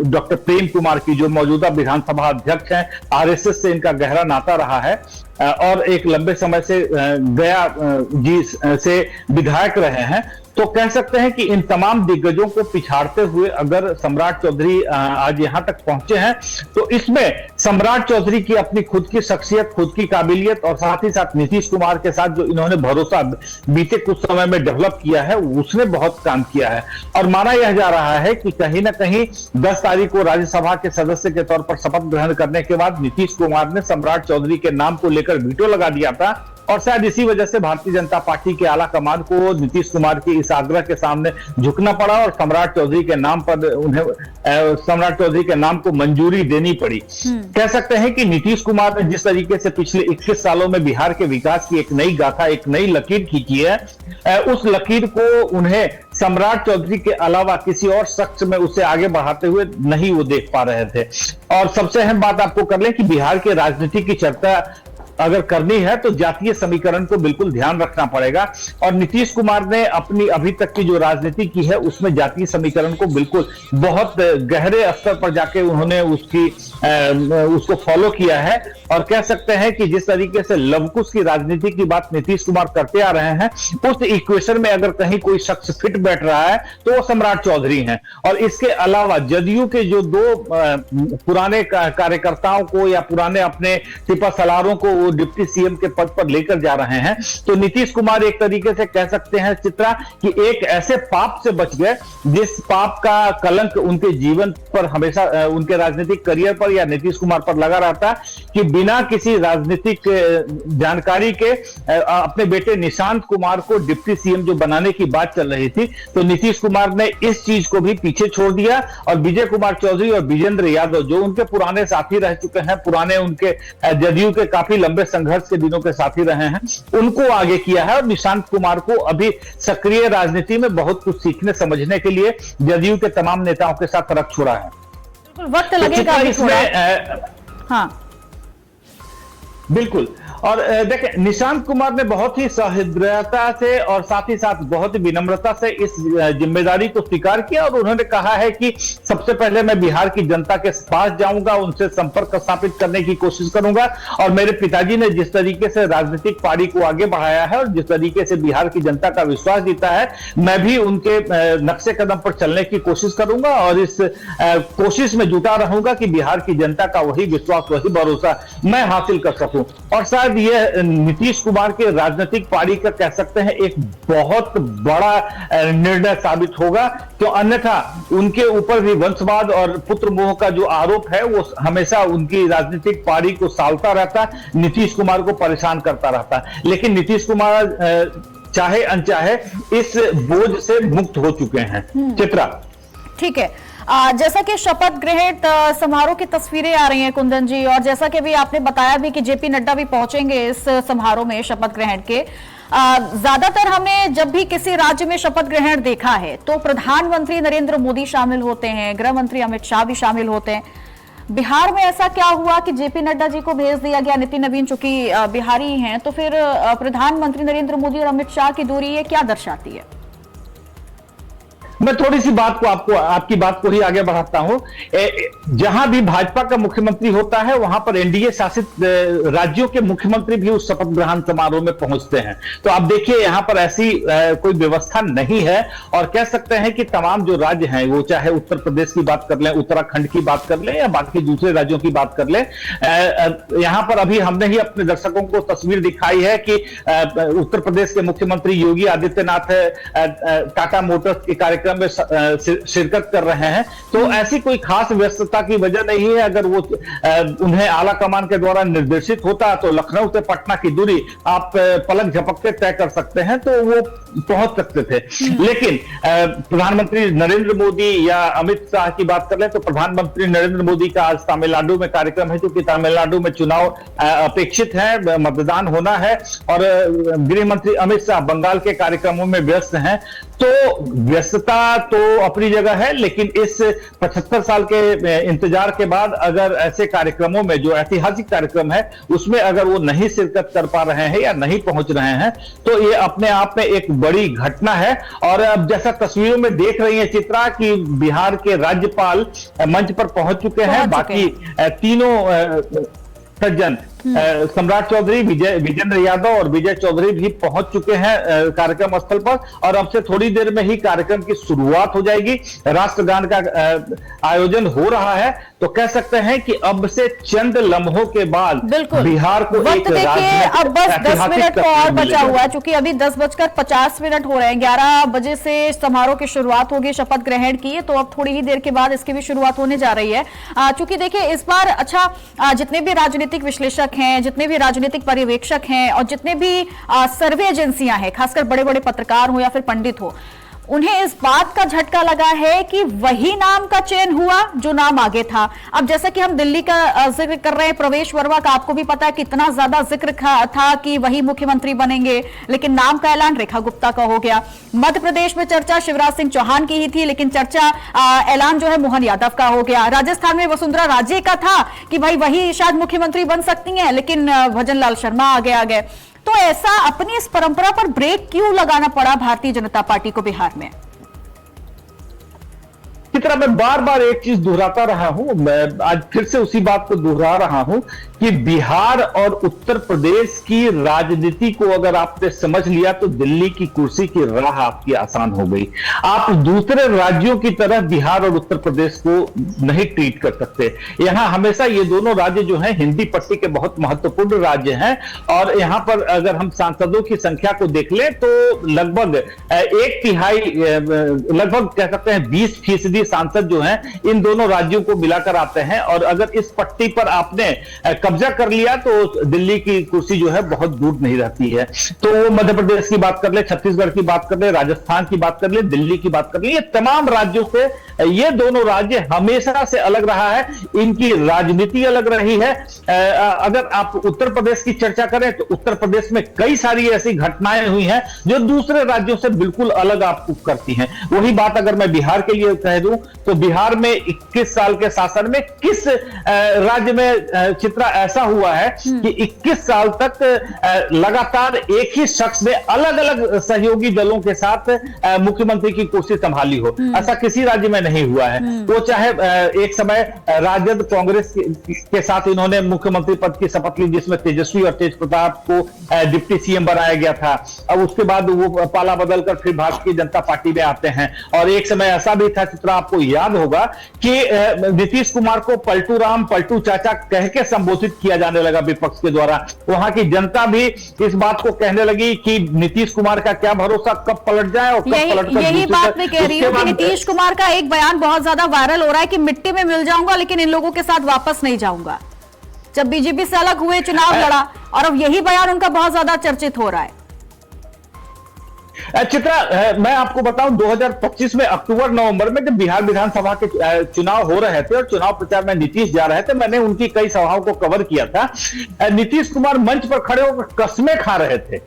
डॉक्टर प्रेम कुमार की जो मौजूदा विधानसभा अध्यक्ष हैं, आरएसएस से इनका गहरा नाता रहा है और एक लंबे समय से गया जी से विधायक रहे हैं। तो कह सकते हैं कि इन तमाम दिग्गजों को पिछाड़ते हुए अगर सम्राट चौधरी आज यहां तक पहुंचे हैं तो इसमें सम्राट चौधरी की अपनी खुद की शख्सियत, खुद की काबिलियत और साथ ही साथ नीतीश कुमार के साथ जो इन्होंने भरोसा बीते कुछ समय में डेवलप किया है उसने बहुत काम किया है। और माना यह जा रहा है कि कहीं ना कहीं 10 तारीख को राज्यसभा के सदस्य के तौर पर शपथ ग्रहण करने के बाद नीतीश कुमार ने सम्राट चौधरी के नाम को लेकर वीटो लगा दिया था और शायद इसी वजह से भारतीय जनता पार्टी के आला कमान को नीतीश कुमार के इस आग्रह के सामने झुकना पड़ा और सम्राट चौधरी के नाम पर उन्हें सम्राट चौधरी के नाम को मंजूरी देनी पड़ी। कह सकते हैं कि नीतीश कुमार ने जिस तरीके से पिछले 21 सालों में बिहार के विकास की एक नई गाथा, एक नई लकीर खींची है, उस लकीर को उन्हें सम्राट चौधरी के अलावा किसी और शख्स में उसे आगे बढ़ाते हुए नहीं वो देख पा रहे थे। और सबसे अहम बात आपको कर लें कि बिहार के राजनीति की चर्चा अगर करनी है तो जातीय समीकरण को बिल्कुल ध्यान रखना पड़ेगा और नीतीश कुमार ने अपनी अभी तक की जो राजनीति की है उसमें जातीय समीकरण को बिल्कुल बहुत गहरे स्तर पर जाके उन्होंने उसको फॉलो किया है। और कह सकते हैं कि जिस तरीके से लवकुश की राजनीति की बात नीतीश कुमार करते आ रहे हैं उस इक्वेशन में अगर कहीं कोई शख्स फिट बैठ रहा है तो वो सम्राट चौधरी हैं। और इसके अलावा जदयू के जो 2 पुराने कार्यकर्ताओं को या पुराने अपने सिपा सलारों को वो डिप्टी सीएम के पद पर लेकर जा रहे हैं, तो नीतीश कुमार एक तरीके से कह सकते हैं चित्रा कि एक ऐसे पाप से बच गए जिस पाप का कलंक उनके जीवन पर हमेशा, उनके राजनीतिक करियर पर या नीतीश कुमार पर लगा रहता कि बिना किसी राजनीतिक जानकारी के अपने बेटे निशांत कुमार को डिप्टी सीएम जो बनाने की बात चल रही थी, तो नीतीश कुमार ने इस चीज को भी पीछे छोड़ दिया और विजय कुमार चौधरी और विजेंद्र यादव जो उनके पुराने साथी रह चुके हैं, पुराने उनके जदयू के काफी लंबे संघर्ष के दिनों के साथी रहे हैं, उनको आगे किया है और निशांत कुमार को अभी सक्रिय राजनीति में बहुत कुछ सीखने समझने के लिए जदयू के तमाम नेताओं के साथ रख छोड़ा है। बिल्कुल वक्त लगेगा इसमें हाँ बिल्कुल। और देखिए निशांत कुमार ने बहुत ही सहृदयता से और साथ ही साथ बहुत ही विनम्रता से इस जिम्मेदारी को स्वीकार किया और उन्होंने कहा है कि सबसे पहले मैं बिहार की जनता के पास जाऊंगा, उनसे संपर्क स्थापित करने की कोशिश करूंगा और मेरे पिताजी ने जिस तरीके से राजनीतिक पारी को आगे बढ़ाया है और जिस तरीके से बिहार की जनता का विश्वास जीता है, मैं भी उनके नक्शे कदम पर चलने की कोशिश करूंगा और इस कोशिश में जुटा रहूंगा कि बिहार की जनता का वही विश्वास, वही भरोसा मैं हासिल कर सकूं। और शायद ये नीतीश कुमार के राजनीतिक पारी का कह सकते हैं एक बहुत बड़ा निर्णय साबित होगा, तो अन्यथा उनके ऊपर भी वंशवाद और पुत्र मोह का जो आरोप है वो हमेशा उनकी राजनीतिक पारी को सालता रहता, नीतीश कुमार को परेशान करता रहता। लेकिन नीतीश कुमार चाहे अनचाहे इस बोझ से मुक्त हो चुके हैं। चित्रा ठीक है, जैसा कि शपथ ग्रहण समारोह की तस्वीरें आ रही हैं कुंदन जी, और जैसा कि अभी आपने बताया भी कि जेपी नड्डा भी पहुंचेंगे इस समारोह में शपथ ग्रहण के। ज्यादातर हमने जब भी किसी राज्य में शपथ ग्रहण देखा है तो प्रधानमंत्री नरेंद्र मोदी शामिल होते हैं, गृह मंत्री अमित शाह भी शामिल होते हैं। बिहार में ऐसा क्या हुआ कि जेपी नड्डा जी को भेज दिया गया? नितिन नवीन चूंकि बिहारी हैं, तो फिर प्रधानमंत्री नरेंद्र मोदी और अमित शाह की दूरी ये क्या दर्शाती है? मैं थोड़ी सी बात को आपकी बात को ही आगे बढ़ाता हूं। जहां भी भाजपा का मुख्यमंत्री होता है वहां पर एनडीए शासित राज्यों के मुख्यमंत्री भी उस शपथ ग्रहण समारोह में पहुंचते हैं। तो आप देखिए यहां पर ऐसी कोई व्यवस्था नहीं है और कह सकते हैं कि तमाम जो राज्य हैं, वो चाहे उत्तर प्रदेश की बात कर लें, उत्तराखंड की बात कर लें या बाकी दूसरे राज्यों की बात कर लें, यहां पर अभी हमने ही अपने दर्शकों को तस्वीर दिखाई है कि उत्तर प्रदेश के मुख्यमंत्री योगी आदित्यनाथ टाटा मोटर्स के कार्यक्रम में शिरकत कर रहे हैं। तो ऐसी कोई खास व्यस्तता की वजह नहीं है। अगर वो उन्हें आला कमान के द्वारा निर्देशित होता तो लखनऊ से पटना की दूरी आप पलक झपकते तय कर सकते हैं, तो वो पहुंच सकते थे। लेकिन प्रधानमंत्री नरेंद्र मोदी या अमित शाह की बात कर ले तो प्रधानमंत्री नरेंद्र मोदी का आज तमिलनाडु में कार्यक्रम है, क्योंकि तमिलनाडु में चुनाव अपेक्षित है, मतदान होना है और गृह मंत्री अमित शाह बंगाल के कार्यक्रमों में व्यस्त हैं। तो व्यस्तता तो अपनी जगह है, लेकिन इस 75 साल के इंतजार के बाद अगर ऐसे कार्यक्रमों में, जो ऐतिहासिक कार्यक्रम है, उसमें अगर वो नहीं शिरकत कर पा रहे हैं या नहीं पहुंच रहे हैं, तो ये अपने आप में एक बड़ी घटना है। और अब जैसा तस्वीरों में देख रही है चित्रा कि बिहार के राज्यपाल मंच पर पहुंच चुके हैं, बाकी तीनों सज्जन सम्राट चौधरी, विजेंद्र यादव और विजय चौधरी भी पहुंच चुके हैं कार्यक्रम स्थल पर और अब से थोड़ी देर में ही कार्यक्रम की शुरुआत हो जाएगी। राष्ट्रगान का आयोजन हो रहा है, तो कह सकते हैं कि अब से चंद लम्हों के बाद बिहार को एक अब बस 10 मिनट को और बचा हुआ है, क्योंकि अभी 10:50 हो रहे हैं। 11 बजे से समारोह की शुरुआत होगी शपथ ग्रहण की, तो अब थोड़ी ही देर के बाद इसकी भी शुरुआत होने जा रही है। चूंकि देखिए इस बार जितने भी राजनीतिक विश्लेषक हैं, जितने भी राजनीतिक पर्यवेक्षक हैं और जितने भी सर्वे एजेंसियां हैं, खासकर बड़े बड़े पत्रकार हो या फिर पंडित हो, उन्हें इस बात का झटका लगा है कि वही नाम का चयन हुआ जो नाम आगे था। अब जैसा कि हम दिल्ली का जिक्र कर रहे हैं, प्रवेश वर्मा का, आपको भी पता है कितना ज्यादा जिक्र था कि वही मुख्यमंत्री बनेंगे, लेकिन नाम का ऐलान रेखा गुप्ता का हो गया। मध्य प्रदेश में चर्चा शिवराज सिंह चौहान की ही थी, लेकिन चर्चा ऐलान जो है मोहन यादव का हो गया। राजस्थान में वसुंधरा राजे का था कि भाई वही शायद मुख्यमंत्री बन सकती हैं, लेकिन भजन लाल शर्मा आगे आ गए। तो ऐसा अपनी इस परंपरा पर ब्रेक क्यों लगाना पड़ा भारतीय जनता पार्टी को बिहार में? तरह मैं बार बार एक चीज दोहराता रहा हूं, मैं आज फिर से उसी बात को दोहरा रहा हूं कि बिहार और उत्तर प्रदेश की राजनीति को अगर आपने समझ लिया तो दिल्ली की कुर्सी की राह आपकी आसान हो गई। आप दूसरे राज्यों की तरह बिहार और उत्तर प्रदेश को नहीं ट्रीट कर सकते। यहां हमेशा ये दोनों राज्य जो हैं हिंदी पट्टी के बहुत महत्वपूर्ण राज्य हैं, और यहां पर अगर हम सांसदों की संख्या को देख लें तो लगभग 1/3 लगभग कह सकते हैं 20% सांसद जो हैं इन दोनों राज्यों को मिलाकर आते हैं। और अगर इस पट्टी पर आपने कब्जा कर लिया तो दिल्ली की कुर्सी जो है बहुत दूर नहीं रहती है। तो वो मध्य प्रदेश की बात कर ले, छत्तीसगढ़ की बात कर ले, राजस्थान की बात कर ले, दिल्ली की बात कर ले, ये तमाम राज्यों से ये दोनों राज्य हमेशा से अलग रहा है, इनकी राजनीति अलग रही है। अगर आप उत्तर प्रदेश की चर्चा करें तो उत्तर प्रदेश में कई सारी ऐसी घटनाएं हुई हैं जो दूसरे राज्यों से बिल्कुल अलग आपको करती हैं। वही बात अगर मैं बिहार के लिए कह दूं तो बिहार में 21 साल के शासन में किस राज्य में चित्रा ऐसा हुआ है कि 21 साल तक लगातार एक ही शख्स ने अलग अलग सहयोगी दलों के साथ मुख्यमंत्री की कुर्सी संभाली हो, ऐसा किसी राज्य में नहीं हुआ है। वो चाहे एक समय राजद कांग्रेस के साथ इन्होंने मुख्यमंत्री पद की शपथ ली जिसमें तेजस्वी और तेज प्रताप को डिप्टी सीएम बनाया गया था। अब उसके बाद वो पाला बदलकर फिर भारतीय जनता पार्टी में आते हैं। और एक समय ऐसा भी था, चित्रा आपको याद होगा कि नीतीश कुमार को पलटू राम, पलटू चाचा कह के संबोधित किया जाने लगा विपक्ष के द्वारा। वहां की जनता भी इस बात को कहने लगी कि नीतीश कुमार का क्या भरोसा, कब पलट जाए और कब पलट कर। यही बात मैं कह रही हूँ कि नीतीश कुमार का एक बयान बहुत ज्यादा वायरल हो रहा है कि मिट्टी में मिल जाऊंगा लेकिन इन लोगों के साथ वापस नहीं जाऊंगा। जब बीजेपी से अलग हुए, चुनाव लड़ा, और अब यही बयान उनका बहुत ज्यादा चर्चित हो रहा है। चित्रा, मैं आपको बताऊं 2025 में अक्टूबर नवंबर में जब बिहार विधानसभा के चुनाव हो रहे थे और चुनाव प्रचार में नीतीश जा रहे थे, मैंने उनकी कई सभाओं को कवर किया था। नीतीश कुमार मंच पर खड़े होकर कसमें खा रहे थे।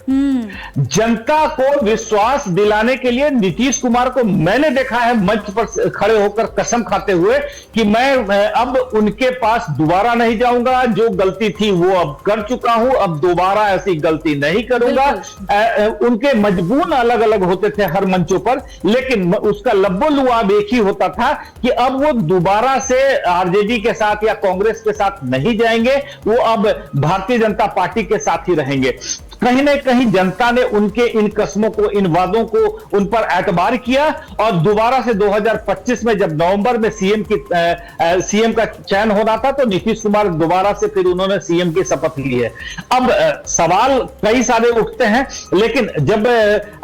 जनता को विश्वास दिलाने के लिए नीतीश कुमार को मैंने देखा है मंच पर खड़े होकर कसम खाते हुए कि मैं अब उनके पास दोबारा नहीं जाऊंगा, जो गलती थी वो अब कर चुका हूं, अब दोबारा ऐसी गलती नहीं करूंगा। उनके मजबूर अलग अलग होते थे हर मंचों पर, लेकिन उसका लब्बो लुआब एक ही होता था कि अब वो दोबारा से आरजेडी के साथ या कांग्रेस के साथ नहीं जाएंगे, वो अब भारतीय जनता पार्टी के साथ ही रहेंगे। कहीं ना कहीं जनता ने उनके इन कस्मों को, इन वादों को उन पर एतबार किया और दोबारा से 2025 में जब नवंबर में सीएम का चयन होना था तो नीतीश कुमार दोबारा से फिर उन्होंने सीएम की शपथ ली है। अब सवाल कई सारे उठते हैं, लेकिन जब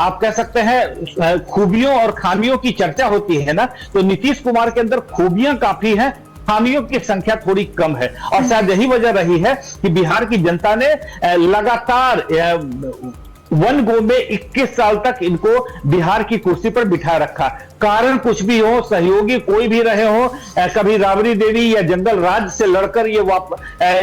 आप कह सकते हैं खूबियों और खामियों की चर्चा होती है ना, तो नीतीश कुमार के अंदर खूबियां काफी हैं, खामियों की संख्या थोड़ी कम है। और शायद यही वजह रही है कि बिहार की जनता ने लगातार वन गो में 21 साल तक इनको बिहार की कुर्सी पर बिठा रखा। कारण कुछ भी हो, सहयोगी कोई भी रहे हो, कभी राबड़ी देवी या जंगल राज से लड़कर ये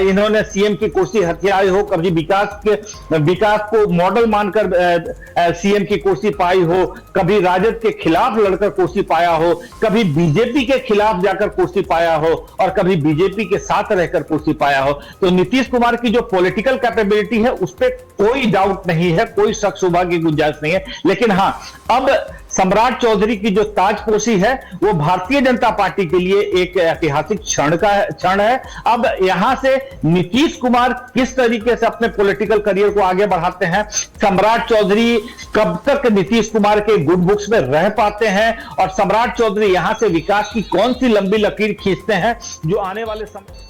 इन्होंने सीएम की कुर्सी हथियाई हो, कभी विकास को मॉडल मानकर सीएम की कुर्सी पाई हो, कभी राजद के खिलाफ लड़कर कुर्सी पाया हो, कभी बीजेपी के खिलाफ जाकर कुर्सी पाया हो और कभी बीजेपी के साथ रहकर कुर्सी पाया हो। तो नीतीश कुमार की जो पॉलिटिकल कैपेबिलिटी है उस पर कोई डाउट नहीं है, कोई शक शुबा की गुंजाइश नहीं है। लेकिन हां, अब सम्राट चौधरी की जो ताजपोशी है वो भारतीय जनता पार्टी के लिए एक ऐतिहासिक क्षण है। अब यहां से नीतीश कुमार किस तरीके से अपने पॉलिटिकल करियर को आगे बढ़ाते हैं, सम्राट चौधरी कब तक नीतीश कुमार के गुड बुक्स में रह पाते हैं और सम्राट चौधरी यहां से विकास की कौन सी लंबी लकीर खींचते हैं जो आने वाले समय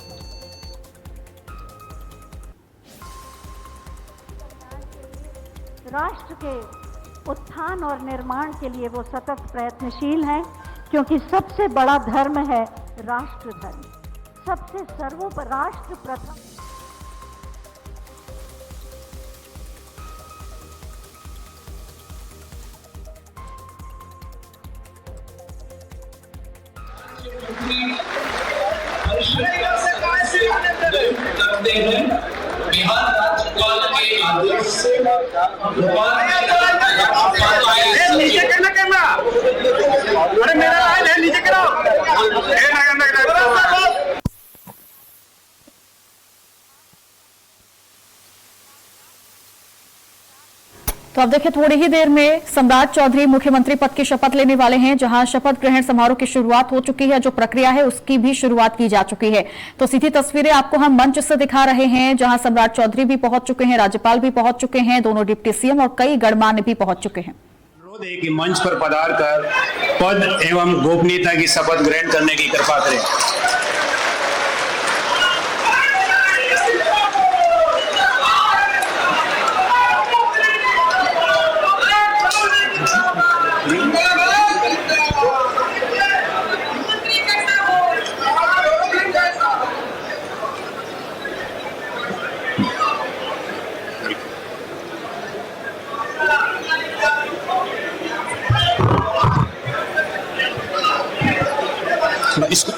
राष्ट्र के उत्थान और निर्माण के लिए वो सतत प्रयत्नशील हैं, क्योंकि सबसे बड़ा धर्म है राष्ट्र धर्म, सबसे सर्वोपरि राष्ट्र प्रथम। बिहार राज्यपाल के आदेश से नीचे करना अरे मेरा है नीचे करो। तो तो अब देखिए थोड़ी ही देर में सम्राट चौधरी मुख्यमंत्री पद की शपथ लेने वाले हैं, जहां शपथ ग्रहण समारोह की शुरुआत हो चुकी है। जो प्रक्रिया है उसकी भी शुरुआत की जा चुकी है। तो सीधी तस्वीरें आपको हम मंच से दिखा रहे हैं, जहां सम्राट चौधरी भी पहुंच चुके हैं, राज्यपाल भी पहुंच चुके हैं, दोनों डिप्टी सीएम और कई गणमान्य भी पहुंच चुके हैं। अनुरोध है कि मंच पर पधार कर पद एवं गोपनीयता की शपथ ग्रहण करने की कृपा करें। इसको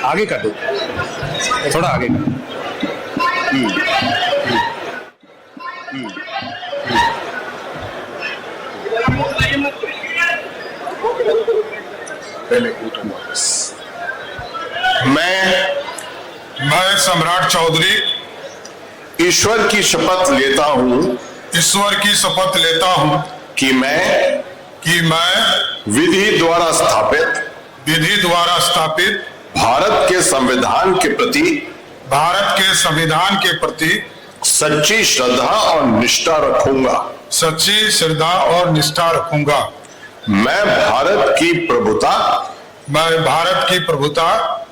आगे कर दो, थोड़ा आगे कर। मैं सम्राट चौधरी ईश्वर की शपथ लेता हूँ कि मैं विधि द्वारा स्थापित भारत के संविधान के प्रति सच्ची श्रद्धा और निष्ठा रखूंगा। मैं भारत की प्रभुता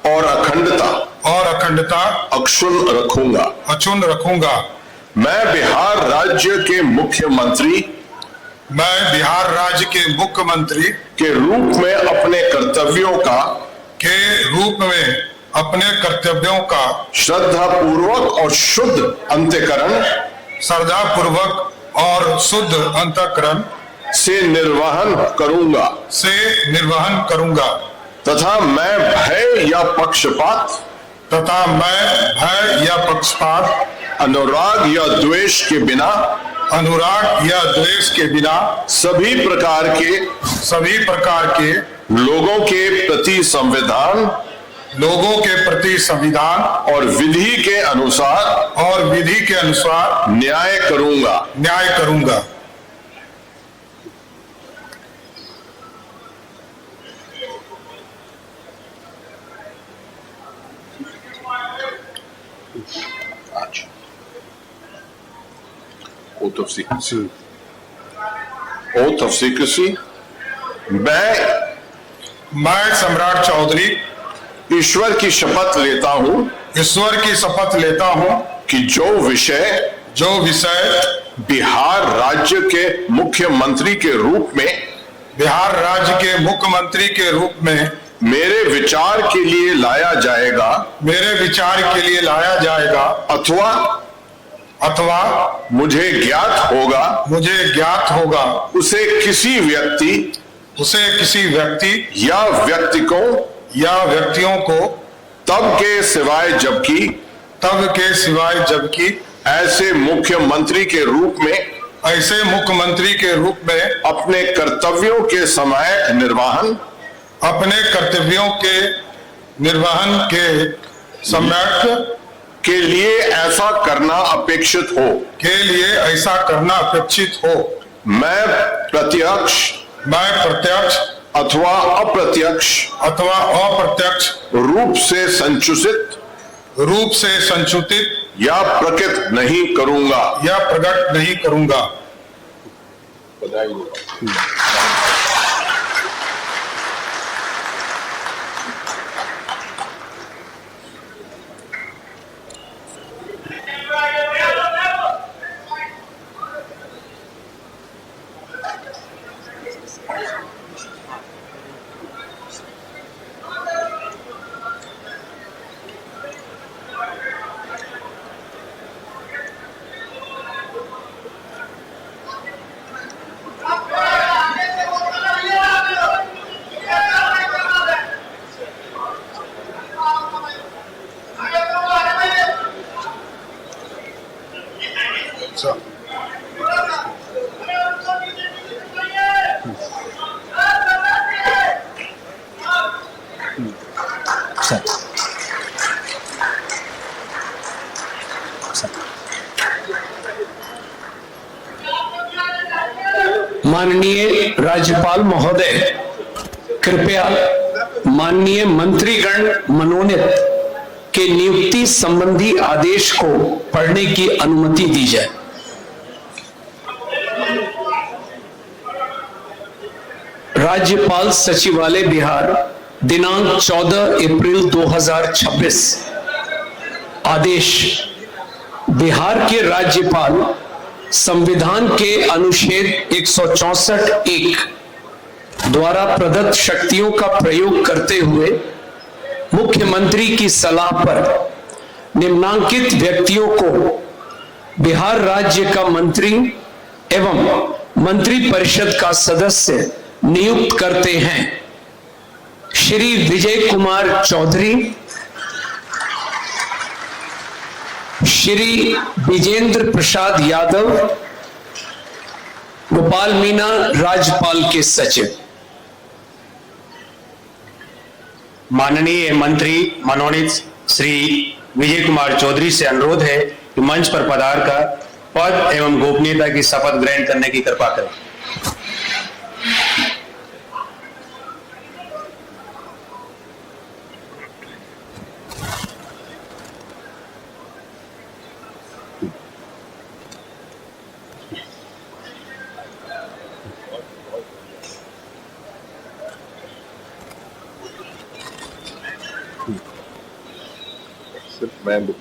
और अखंडता अक्षुण्ण रखूंगा। मैं बिहार राज्य के मुख्यमंत्री के रूप में अपने कर्तव्यों का श्रद्धा पूर्वक और शुद्ध अंतःकरण से निर्वहन करूंगा तथा मैं भय या पक्षपात अनुराग या द्वेष के बिना सभी प्रकार के लोगों के प्रति संविधान और विधि के अनुसार न्याय करूंगा। Oath of secrecy. मैं सम्राट चौधरी ईश्वर की शपथ लेता हूँ कि जो विषय बिहार राज्य के मुख्यमंत्री के रूप में मेरे विचार के लिए लाया जाएगा अथवा मुझे ज्ञात होगा उसे किसी व्यक्ति या व्यक्तियों को तब के सिवाय जबकि ऐसे मुख्यमंत्री के रूप में अपने कर्तव्यों के निर्वहन के लिए ऐसा करना अपेक्षित हो। मैं प्रत्यक्ष अथवा अप्रत्यक्ष रूप से संचुतित या प्रकट नहीं करूंगा। माननीय राज्यपाल महोदय, कृपया माननीय मंत्रीगण मनोनीत के नियुक्ति संबंधी आदेश को पढ़ने की अनुमति दी जाए। राज्यपाल सचिवालय बिहार, दिनांक 14 अप्रैल 2026। आदेश। बिहार के राज्यपाल संविधान के अनुच्छेद 164(1) द्वारा प्रदत्त शक्तियों का प्रयोग करते हुए मुख्यमंत्री की सलाह पर निम्नांकित व्यक्तियों को बिहार राज्य का मंत्री एवं मंत्रिपरिषद का सदस्य नियुक्त करते हैं। श्री विजय कुमार चौधरी, श्री विजेंद्र प्रसाद यादव, गोपाल मीना राज्यपाल के सचिव। माननीय मंत्री मनोनीत श्री विजय कुमार चौधरी से अनुरोध है कि मंच पर पधार कर पद एवं गोपनीयता की शपथ ग्रहण करने की कृपा करें।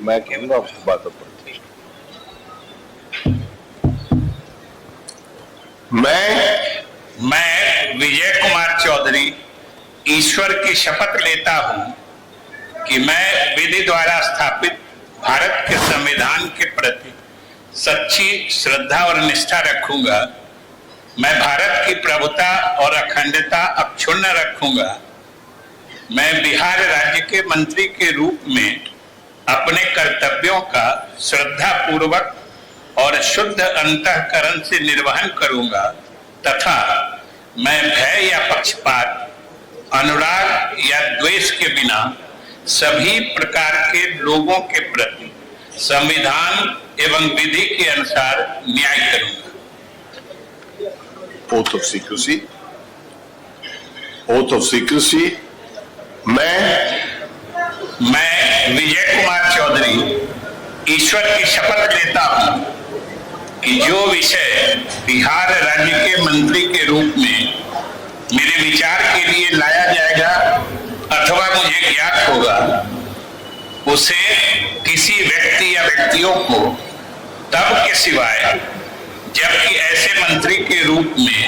मैं कहूंगा आपको बात पर। मैं विजय कुमार चौधरी ईश्वर की शपथ लेता हूं कि मैं विधि द्वारा स्थापित भारत के संविधान के प्रति सच्ची श्रद्धा और निष्ठा रखूंगा। मैं भारत की प्रभुता और अखंडता अक्षुण्ण रखूंगा। मैं बिहार राज्य के मंत्री के रूप में अपने कर्तव्यों का श्रद्धा पूर्वक और शुद्ध अंतःकरण से निर्वहन करूंगा तथा मैं भय या पक्षपात, अनुराग या द्वेष के बिना सभी प्रकार के लोगों के प्रति संविधान एवं विधि के अनुसार न्याय करूंगा। Oath of secrecy. Oath of secrecy. मैं विजय कुमार चौधरी ईश्वर की शपथ लेता हूं कि जो विषय बिहार राज्य के मंत्री के रूप में मेरे विचार के लिए लाया जाएगा अथवा मुझे ज्ञात होगा, उसे किसी व्यक्ति या व्यक्तियों को तब के सिवाय जबकि ऐसे मंत्री के रूप में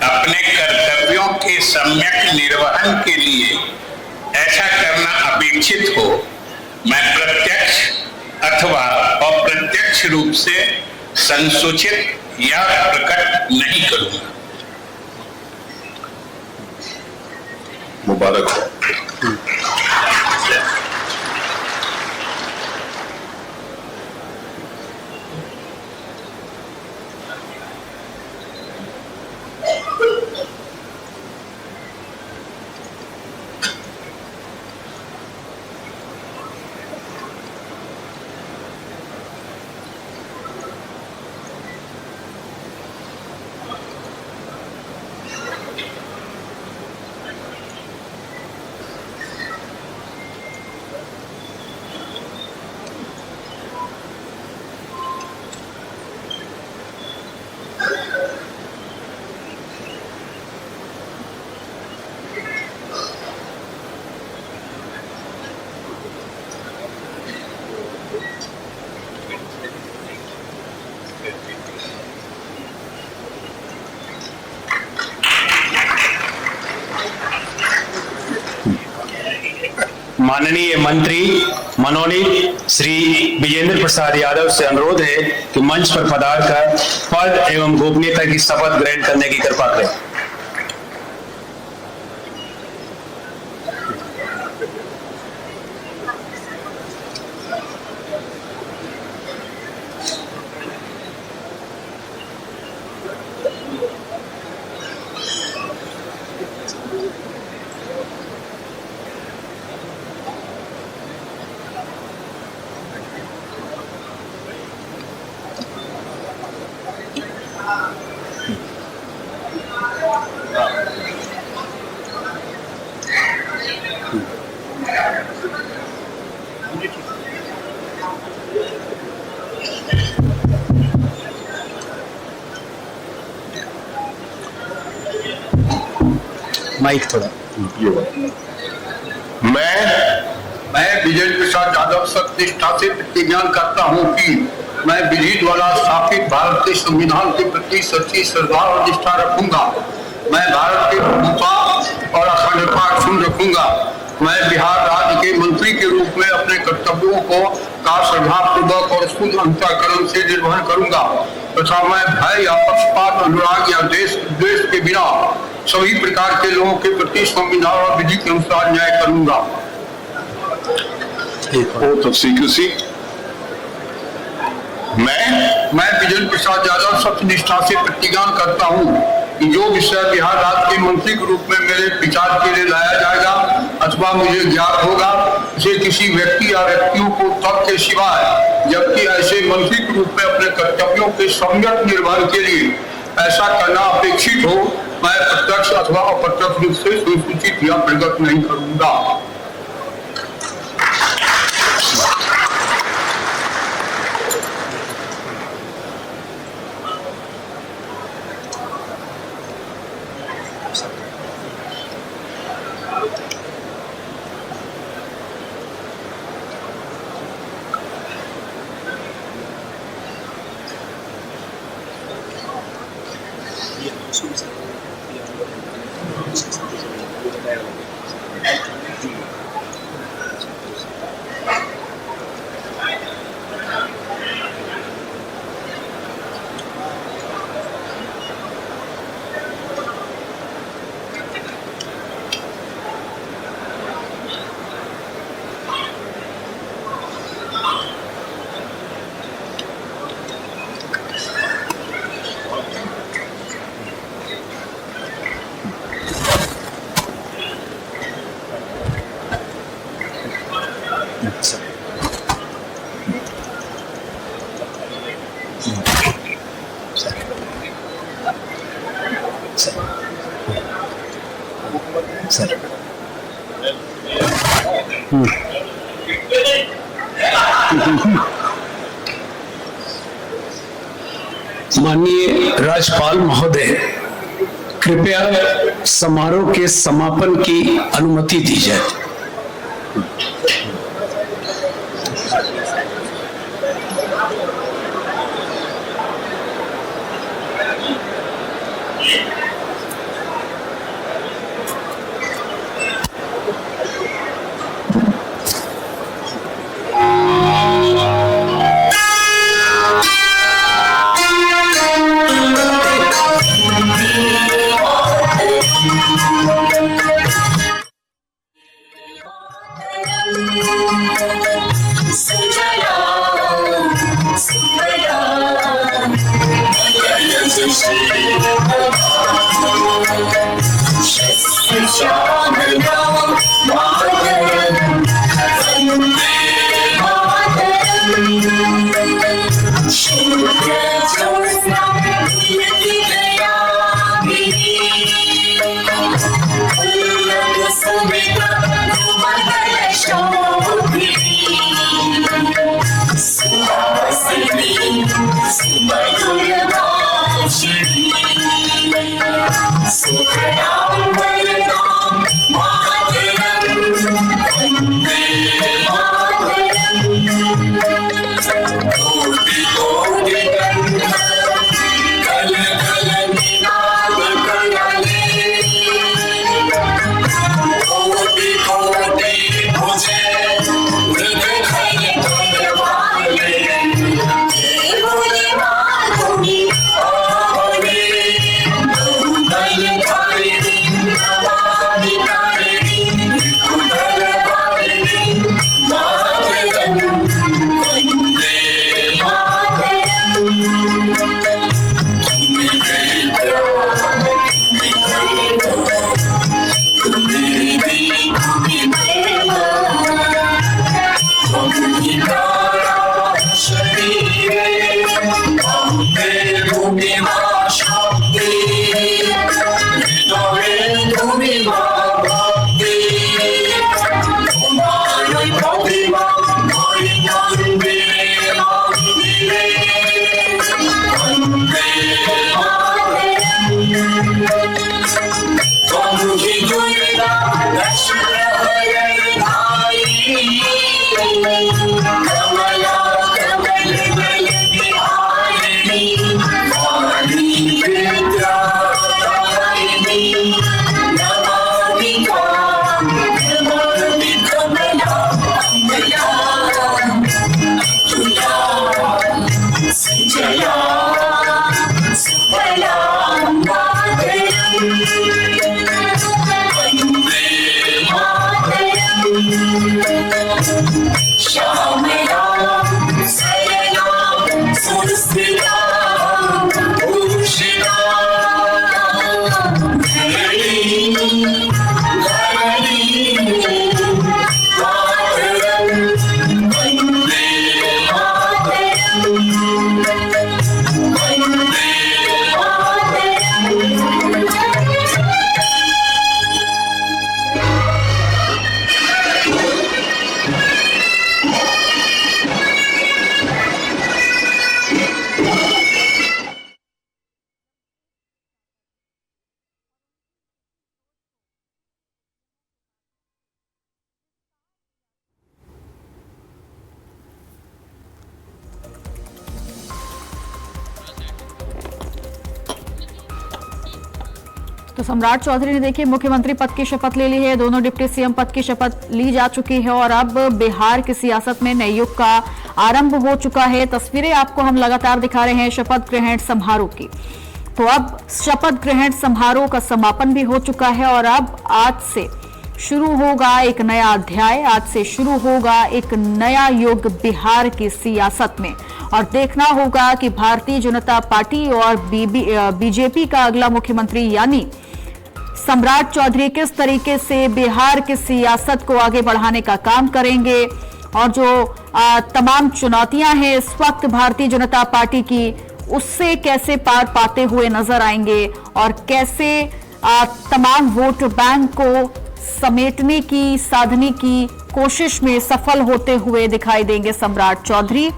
अपने कर्तव्यों के सम्यक निर्वहन के लिए ऐसा करना अपेक्षित हो, मैं प्रत्यक्ष अथवा अप्रत्यक्ष रूप से संसूचित या प्रकट नहीं करूंगा। मुबारक हो। माननीय मंत्री मनोनीत श्री विजेंद्र प्रसाद यादव से अनुरोध है कि मंच पर पधार कर पद एवं गोपनीयता की शपथ ग्रहण करने की कृपा करें। माइक थोड़ा। मैं विजय प्रसाद यादव सत्यनिष्ठा से प्रतिज्ञा करता हूँ कि मैं विधि द्वारा स्थापित भारतीय संविधान के प्रति सच्ची श्रद्धा और निष्ठा रखूंगा। मैं भारत की प्रभुता और अखंडता अक्षुण्ण रखूंगा। मैं बिहार राज्य के मंत्री के रूप में अपने कर्तव्यों को श्रद्धापूर्वक और शुद्ध अंतःकरण से निर्वहन करूंगा तथा मैं भय या पक्षपात, अनुराग या द्वेष के बिना सभी प्रकार के लोगों के प्रति संविधान और विधि के अनुसार न्याय करूंगा। Oath of secrecy. मैं विजय प्रसाद यादव सत्यनिष्ठा से प्रतिज्ञा करता हूँ कि जो विषय बिहार राज्य के मंत्री के रूप में मेरे विचार के लिए लाया जाएगा अथवा मुझे ज्ञात होगा उसे किसी व्यक्ति या व्यक्तियों को तब के सिवाय जबकि ऐसे मंत्री के रूप में अपने कर्तव्यों के सम्यक निर्वहन के लिए ऐसा करना अपेक्षित हो, मैं प्रत्यक्ष अथवा अप्रत्यक्ष रूप से सुसूचित या प्रकट नहीं करूंगा। माननीय राज्यपाल महोदय, कृपया समारोह के समापन की अनुमति दी जाए। Bye. तो सम्राट चौधरी ने देखिए मुख्यमंत्री पद की शपथ ले ली है, दोनों डिप्टी सीएम पद की शपथ ली जा चुकी है और अब बिहार की सियासत में नए युग का आरंभ हो चुका है। तस्वीरें आपको हम लगातार दिखा रहे हैं शपथ ग्रहण समारोह की। तो अब शपथ ग्रहण समारोह का समापन भी हो चुका है और अब आज से शुरू होगा एक नया अध्याय, आज से शुरू होगा एक नया युग बिहार की सियासत में और देखना होगा कि भारतीय जनता पार्टी और बीजेपी का अगला मुख्यमंत्री यानी सम्राट चौधरी किस तरीके से बिहार की सियासत को आगे बढ़ाने का काम करेंगे और जो तमाम चुनौतियां हैं इस वक्त भारतीय जनता पार्टी की, उससे कैसे पार पाते हुए नजर आएंगे और कैसे तमाम वोट बैंक को समेटने की, साधने की कोशिश में सफल होते हुए दिखाई देंगे सम्राट चौधरी।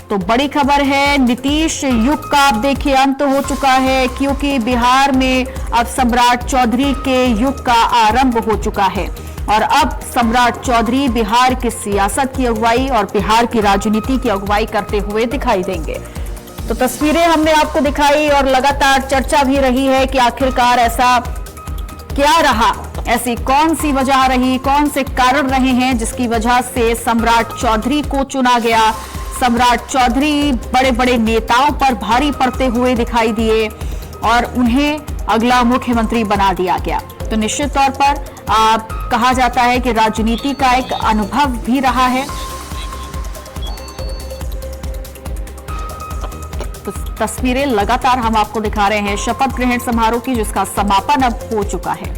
तो बड़ी खबर है, नीतीश युग का आप देखिए अंत हो चुका है क्योंकि बिहार में अब सम्राट चौधरी के युग का आरंभ हो चुका है और अब सम्राट चौधरी बिहार की सियासत की अगुवाई और बिहार की राजनीति की अगुवाई करते हुए दिखाई देंगे। तो तस्वीरें हमने आपको दिखाई और लगातार चर्चा भी रही है कि आखिरकार ऐसा क्या रहा, ऐसी कौन सी वजह रही, कौन से कारण रहे हैं जिसकी वजह से सम्राट चौधरी को चुना गया। सम्राट चौधरी बड़े बड़े नेताओं पर भारी पड़ते हुए दिखाई दिए और उन्हें अगला मुख्यमंत्री बना दिया गया। तो निश्चित तौर पर कहा जाता है कि राजनीति का एक अनुभव भी रहा है। तो तस्वीरें लगातार हम आपको दिखा रहे हैं शपथ ग्रहण समारोह की, जिसका समापन अब हो चुका है।